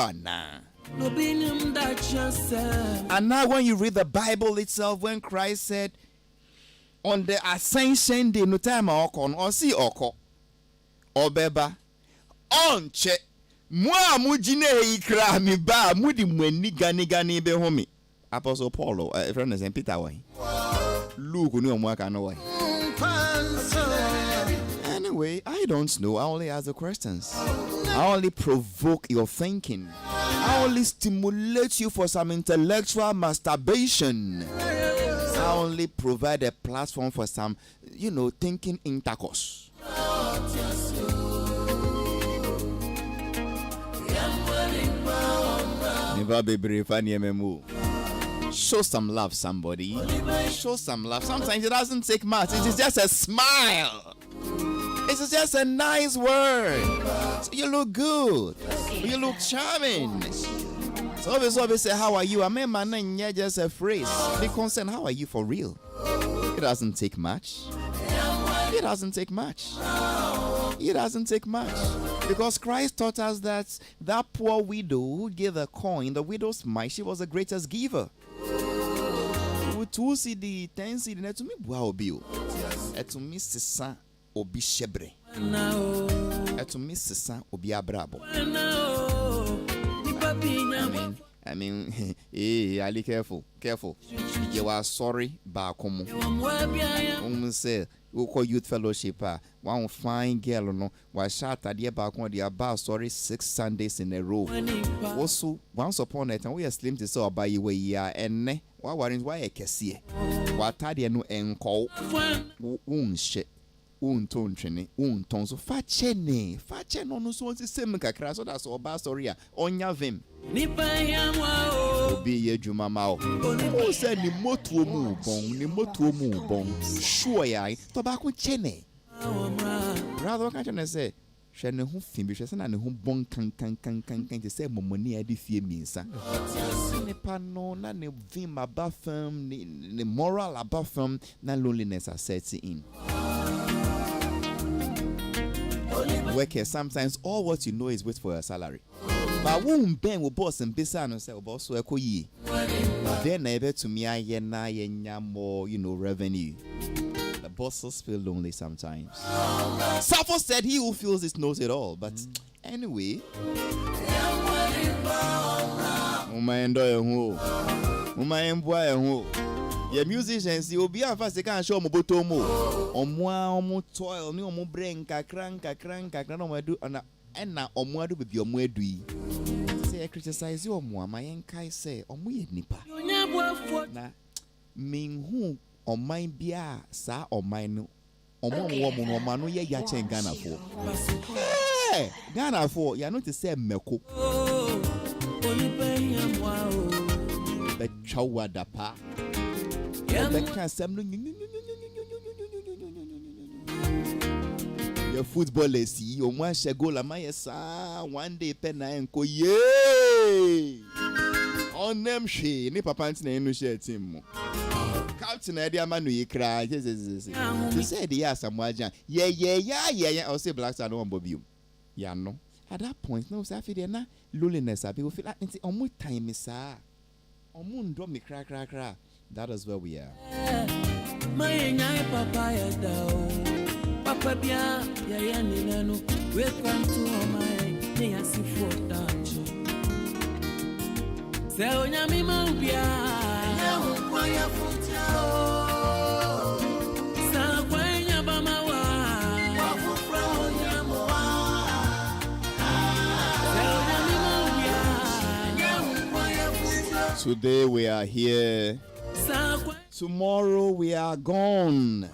And now when you read the Bible itself, when Christ said on the ascension day no time okon or see oko obeba onche mua mujine ikra mi ba mudi mweni gani be homi Apostle Paul friend is Peter why Luke no mo aka no why. Anyway, I don't know. I only ask the questions. I only provoke your thinking. I only stimulate you for some intellectual masturbation. I only provide a platform for some, thinking intercourse. Show some love, somebody. Show some love. Sometimes it doesn't take much. It is just a smile. It's just a nice word. So you look good. You look charming. So always say, how are you? I mean, man, just a phrase. Be concerned, how are you for real? It doesn't take much. It doesn't take much. It doesn't take much. Because Christ taught us that poor widow who gave a coin, the widow's mite, she was the greatest giver. With 2 CD, 10 CD, to me, wow, bill. To me, sisa obi shebre. To me, sisa obi abrabo. I mean, Ali, careful. You are sorry, Bakomo. Say, we call youth fellowship. One fine girl, no, was shot at the back on the about sorry 6 Sundays in a row. Also, once upon a time, we are slim to saw by you, and why I can see what I no enco shit. Ton training, ton so fachene no so same kakra so that's all bad story onya vim obi ye juma ma o say ni moto mu bon sure ya to ba ko chene rather kan chene say hwe ne ho fi bi hwe se na ne ho bon kan te say momoni adi fie minsa nipa no na ne vim abafam ne moral abafam na loneliness are setting in. Workers, sometimes all what you know is wait for your salary. But won't bang with boss and bisa and say boss so ekoyi. Then able to me yena more, revenue. The bosses feel lonely sometimes. Sappho said he who feels this knows it all. But anyway, your musicians, you'll be a fast, they can't show Mobotomo. Omo toil, no more brain, crank, no do, and now Omo be your mwedui. Say, I criticize you, Omo, my enkai say, Omo nipa. Na, Ming who, on mine bia, sa, or mine, Omo woman, or manu ye yachen Ghana for. Hey, Ghana for, you're not to say Meko. But Chowada pa. Your footballers see on one share goal am one day pen and go yay. On them she ni papa ntina enu share team. Captain Eddie Manu ye cry. He said yes Samuajan. Yeah. I'll say Black Star no Bobby. Yeah no. At that point, no say feel na loneliness abi we feel like nti omo time is sir. Omo ndo me cry. That is where we are. My nyai papa ya dao. Papa bia ya ni nanu. Welcome to my ni asifo tachi. Se onyami mambia. Ya ukwa ya futia. Sa kwenya bamawa. Wafufra onyamoa. Se onyami mambia. Ya ukwa ya futia. Today we are here. Tomorrow we are gone.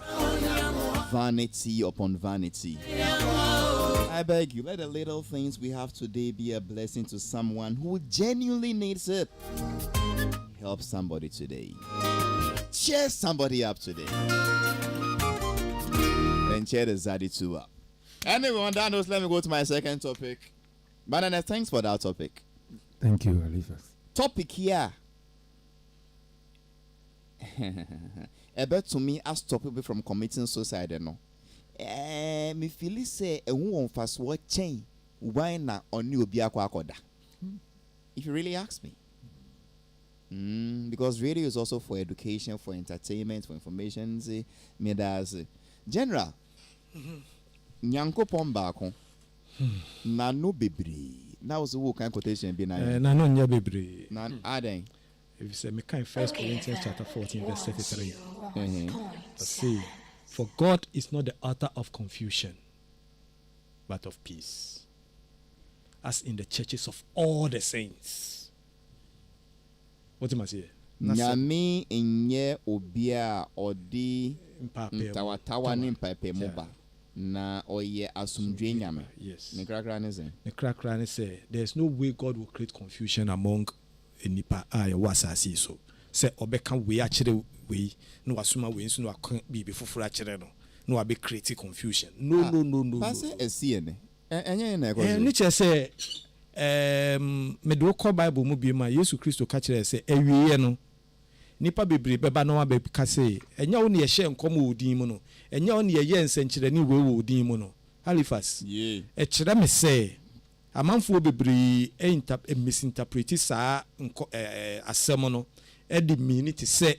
Vanity upon vanity. I beg you, let the little things we have today be a blessing to someone who genuinely needs it. Help somebody today. Cheer somebody up today. And cheer the Zaddy too up. Anyway, on that note, let me go to my second topic. Banana, thanks for that topic. Thank you, Halifax. Topic here. Ebe to me as stop people from committing suicide no. Me feel say who on fast what chain why na oni obi akwa. If you really ask me. Because radio is also for education, for entertainment, for information. Me that's general. Nyanko pomba ko. Na no bebre. That was the kind quotation be na. Na no nya bebre. Na aden. If you say, Mecca in 1 Corinthians chapter 14, verse 33. See, for God is not the author of confusion, but of peace, as in the churches of all the saints. What am I saying? Nyame enye obia odi tawa ni mpape moba na oye asumdwe nyame. Yes. Ne krakra ne say. Ne krakra ne say there's no way God will create confusion among nipa a was asase so say obeka we akire we no wasuma we nso no akon bibi foforo akire no no abe create confusion no pass esi ne enye na ekwo ni che say me do call Bible mu bi ma Yesu Kristo ka kire say awiye no nipa bebre beba no abe ka say enye wo ne ye hye nkom odin mu no enye wo ne ye nsenkire ni we odin mu no Halifax e kire me say amanfo bebre misinterpret sa asem no e di mean to say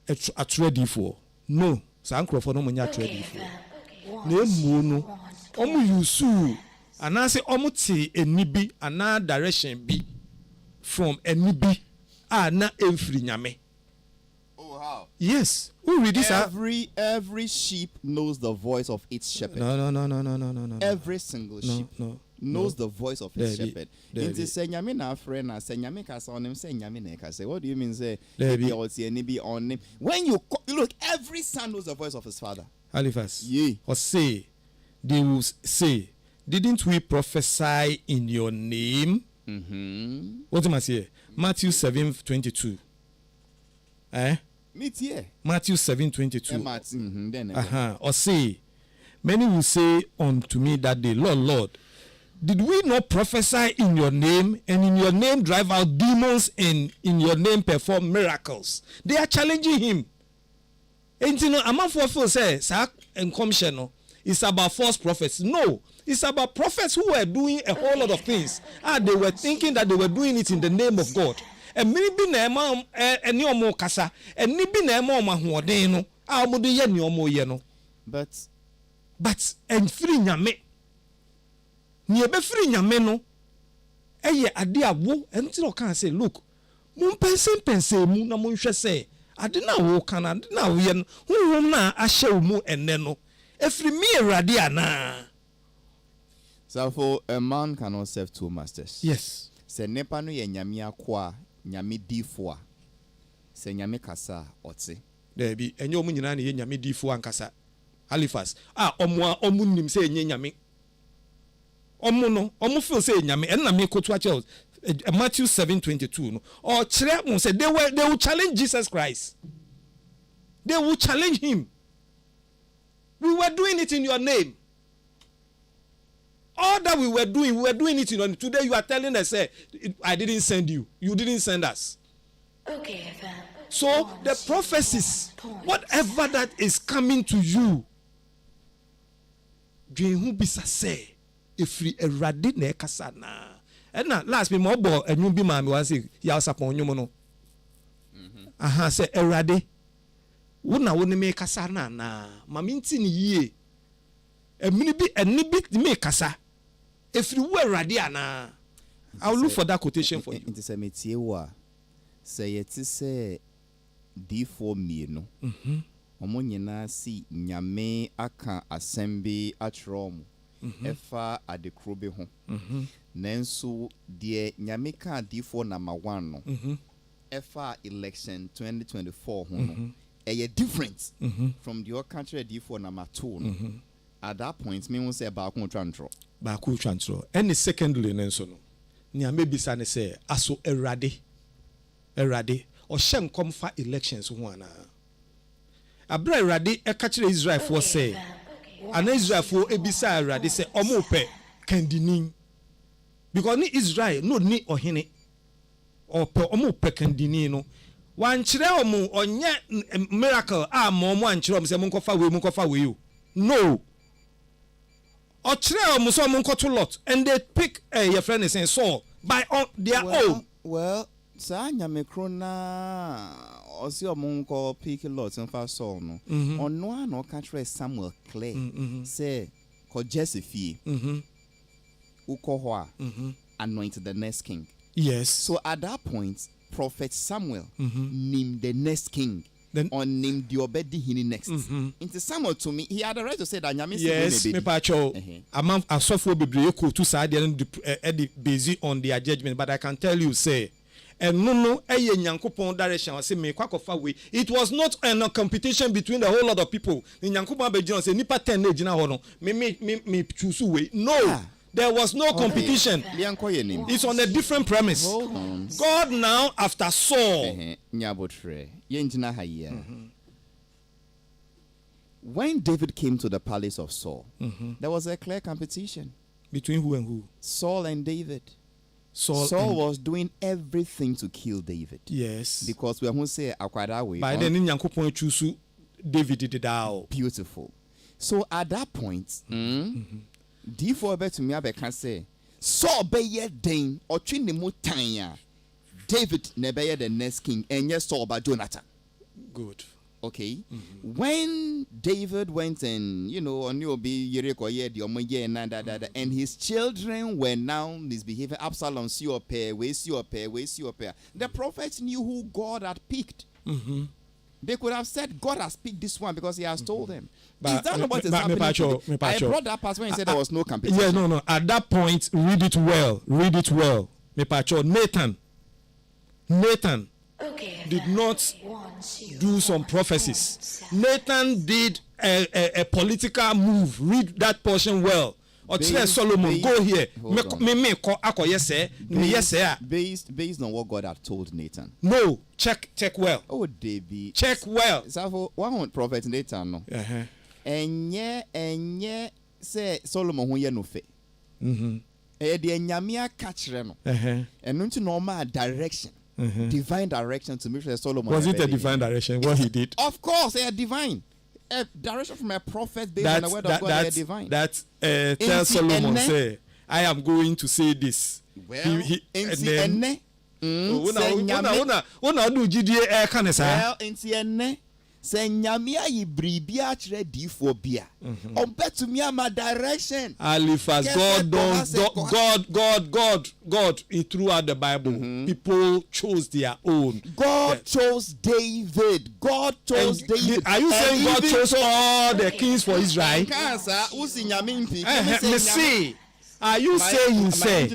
atredifo no sa ankrofo no munya atredifo na emu no omu yusu anase omu ti enibi ana direction bi from enibi na emfiri nyame. Oh how? Yes, who read this? Every sheep knows the voice of its shepherd. No. Every single sheep knows the voice of its shepherd. Inti say nyame na friend na say nyame kasa on him say nyame na kasa. What do you mean say maybe or say maybe on him? When you look, every son knows the voice of his father. Halifax. Yeah. Or say they will say, didn't we prophesy in your name? What am I saying? Matthew 7:22. Matthew 7:22. Or say, many will say unto me that day, Lord, did we not prophesy in your name, and in your name drive out demons, and in your name perform miracles? They are challenging him. And you know, among for say, it's about false prophets. No, it's about prophets who were doing a whole lot of things. They were thinking that they were doing it in the name of God. And maybe na ema eni omo kasa, and maybe na ema omo ahoden no, omo ye ni omo ye no. But en free nyame. Ni ebe free nyame no. Eye ade awo, enti no kan say, look, mun pense mu na mun hwe say, ade na wo kan ade na wo ye no, honhom na ahye mu enne no. Efri mi erade ana. So for a man cannot serve two masters. Yes. Se nepa no ye nyame akwa, nyame difo. Se nyame kasa otse. There be enye omu nyina na ye nyame difo ankasa. Halifax. Omu nim se enye nyame. Omu feel say nyame en na me kotu a Charles. Matthew 7:22 no. Or kire mo say they will challenge Jesus Christ. They will challenge him. We were doing it in your name. All that we were doing it. Today you are telling us, I didn't send you. You didn't send us. Okay, then. So the prophecies, whatever that is coming to you, Drehu bisa say, if you eradi ne kasana. And now last me more ball and you be man was ya sapon you mono. Aha say eradi. Wona me kasana na. Maminti ni ye. Nibi me kasa. If you were radiana, I'll look for that quotation for you. It is a metiewa. Say it is a D4 me no. Omo nyina si nyame aka assembly atrom. Efa adekrobe ho. Nanso de nyame ka D4 number 1 no. Efa election 2024 ho no. A difference from the other country D4 number 2 no. At that point, me won't say about control. Baku transfer. Any secondly, nenso no. Nyame bisa ne say aso erade or shem come for elections one. Abra erade e ka kire Israel for say. An Israel for ebisa erade say omo pe kandinin. Because ni Israel no ni ohene or pe omo pe kandinin no. Wan kire omo onye miracle a mo wan kire omo say mo nkofa we you. No. Or try muso munkoto lot and they pick your friend is saying Saul by their own. Well, sa nyame krona osi omunko pick lot and fa Saul no. Ono no country Samuel clear say ko Jesse uko ho anoint the next king. Yes. So at that point prophet Samuel named the next king. Then on name the obedi hini next. Into Samuel to me, he had the right to say that Nyame yes, me pacho. Among a software bebre ko to side and busy on their judgment, but I can tell you say and no eye nyankopon direction say me kwakofa we. It was not a competition between the whole lot of people. In nyankopon be say nipa 10 na gina ho no. Me choose we. No. There was no competition. It's on a different premise. God now after Saul. When David came to the palace of Saul, there was a clear competition. Between who and who? Saul and David. Saul was doing everything to kill David. Yes. Because we are going to say akwada way. By then Nyankopon choose David did it out. Beautiful. So at that point, D4 bet to me can say Saul be ye den or twin the mutanya. David never the next king and yes Saul by Jonathan. Good. Okay. When David went and on you be Yeriko ye the omoye and his children were now misbehaving. Absalom see your pair, we see your pair. The prophets knew who God had picked. They could have said God has picked this one because he has told them. Is that not what is happening? I brought that part when he said there was no competition. Yeah, no. At that point, read it well. Nathan did not do some prophecies. Nathan did a political move. Read that portion well. Or Solomon, go here. Based on what God had told Nathan. No, check well. Oh, David. Check well. So one prophet Nathan no. Enye say Solomon hu ye no fe. De nyame akachre no. Eno nti normal direction. Divine direction to make sure Solomon. Was it a divine direction what he did? Of course, a divine. A direction from a prophet based on the word of God, divine. That tell Solomon say, I am going to say this. Well, say nyame ayi bribi akire D4 bia on bet to me my direction. Halifax God throughout the Bible people chose their own. God chose David. David. Are you saying God chose all the kings for Israel? Are you saying say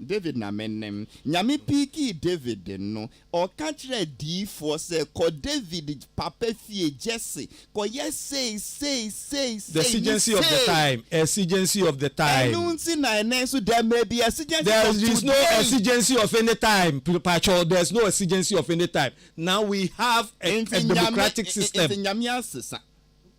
David na menem nyame piki David no or country D4 say ko David papa fie Jesse ko yes say the exigency of the time so there may be exigency. There is no exigency of any time. There's no exigency of any time. Now we have a democratic system.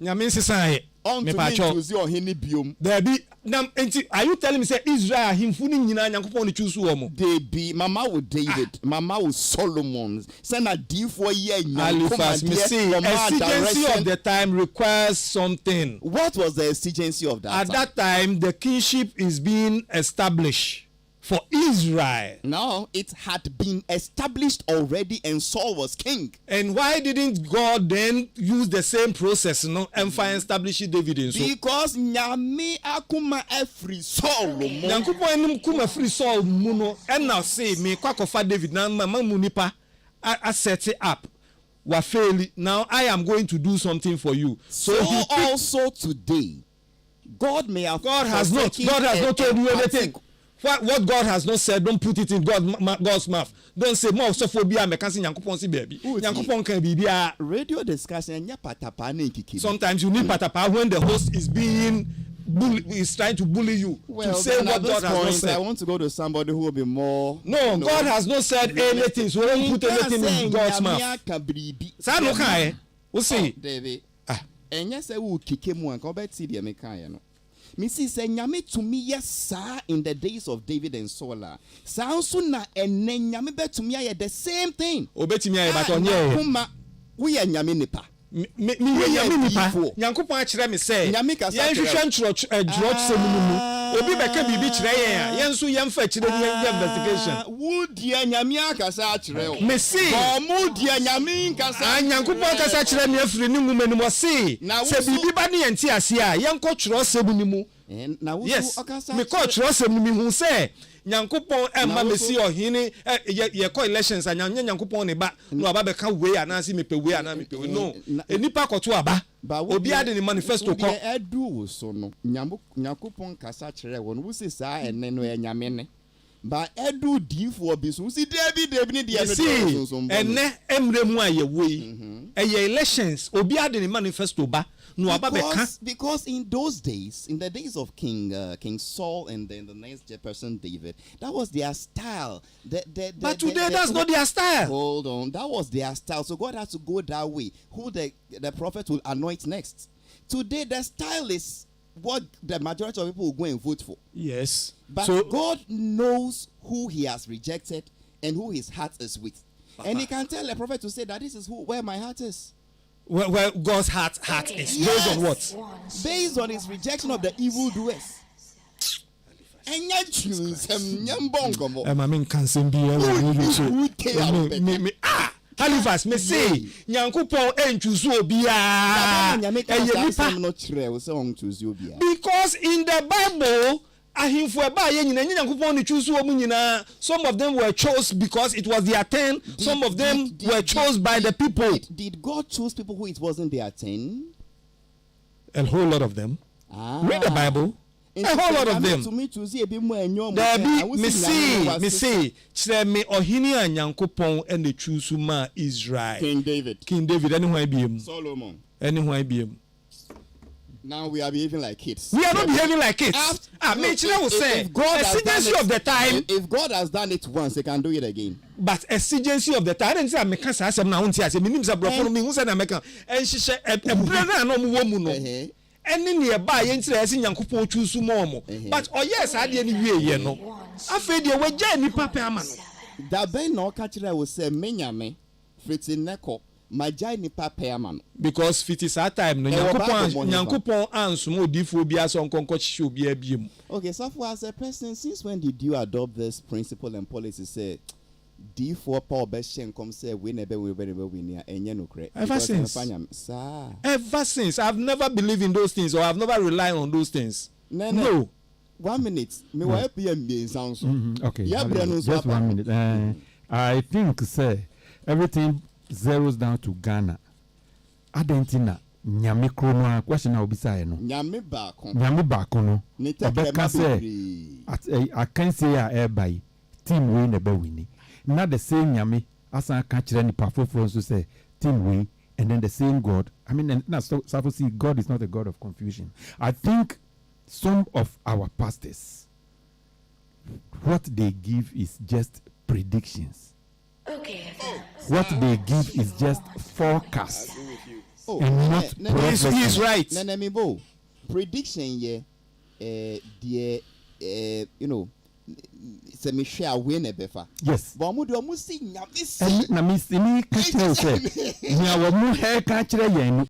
Nyame sisan on to me to see ohini biom there be nam enti are you telling me say Israel himfu ni nyina Nyankopon ni choose wo mo they be mama with David mama with Solomon send a D4 year Halifax me see exigency of the time requires something. What was the exigency of that at time? That time the kingship is being established for Israel. No, it had been established already and Saul was king. And why didn't God then use the same process and find establish David in so? Because nyame akuma every Saul mo. Nyankopon enim kuma free Saul mu no and now say me kwakofa David na mama mu nipa I set it up. Wa fail now I am going to do something for you. So also today God has not told you anything. What God has not said, don't put it in God's mouth. Don't say more sophobia me can say Nyankopon si baby. Nyankopon can be there. Radio discussion nya patapa na nkiki. Sometimes you need patapa when the host is trying to bully you to say what God has not said. I want to go to somebody who will be more. No, God has not said anything, so don't put anything in God's mouth. Sa no kai. We see. David. Enya say wo kike mu anka obeti de me kan ye no. Me see say nyame to me yes in the days of David and Saul. Sa nso na enne nyame betumi aye the same thing. Obetumi aye but onye. We are nyame nipa. Me nyame nipa. Nyankopon a kire me say. Yen hwehwe nchuro semunu. Obi beka bibi kire yen a. Yen so yen fa kire yen investigation. Wo dia nyame akasa kire o. Me see. Mo dia nyame nkasa. Nyankopon akasa kire me afiri ni nwuma ni mo see. Se bibi ba ne yen ti ase a yen ko kiro semunu mu. Yes, me ko kiro semunu hu say. Nyankopon emma mesi ohini ye ko elections anya Nyankopon ne ba no aba be ka we anasi me pe we ana me pe we no enipa koto aba obi ade ne manifesto ko edu so no Nyankopon kasa kire won wo se saa enne no enyame ne ba edu difo obi so si David ne de so enne emre mu aye we eye elections obi ade ne manifesto ba no aba be ka because in those days in the days of King Saul and then the next person David, that was their style. But today that's not their style. Hold on, that was their style. So God has to go that way. Who the prophet will anoint next? Today the style is what the majority of people will go and vote for. Yes. But so God knows who he has rejected and who his heart is with. And he can tell a prophet to say that this is where my heart is. Where God's heart is. Yes. Based on what? Based on his rejection of the evildoers. Halifax me say Nyankopon enchusu obia because in the Bible ahimfo eba ye nyina Nyankopon ni chusu omu nyina. Some of them were chosen because it was their turn. Some of them were chosen by the people. Did God choose people who it wasn't their turn? A whole lot of them. Read the Bible. A whole lot of them. Me see chere me ohini a Nyankopon and the choose ma Israel. King David anywhere biem. Solomon anywhere biem. Now we are behaving like kids. We are not behaving like kids. Menchina will say exigency of the time. If God has done it once, he can do it again. But exigency of the time. I didn't say I make sense. I na unti. I say minim sa brofo me. Who said I make? And she said a brother no mu womu no. Any nearby yentire esi Nyankopon choose mo. But oh yes, I dey ni wie ye no. Afa dey we ja ni papa ama no. Da ben no ka kire wo say menyame fiti neko. Because fit is our time no Nyankopon ansum odifo bia so nkonko hihye obi abiem. Okay, so for as a person, since when did you adopt this principle and policy say D4 power best come say we never win enye no kre? Ever since I've never believed in those things or I've never relied on those things. No. 1 minute. Me wa PM sounds. Okay. Just 1 minute. I think say everything zeros down to Ghana. Adentina nyame krono a question na obisa ye no. Nyame baako no. Obeka say I can say a by team we never win. Na the same nyame asa ka kire ni pafofo so say team we and then the same God. I mean na so see God is not a God of confusion. I think some of our pastors what they give is just predictions. Okay. What they give is just forecast. and not prophecy. He is right. Nenemibo, prediction ye, dear, you know, se me share win a befa. Yes. But I'm almost seeing this. And na me catch say, we are more hair catcher.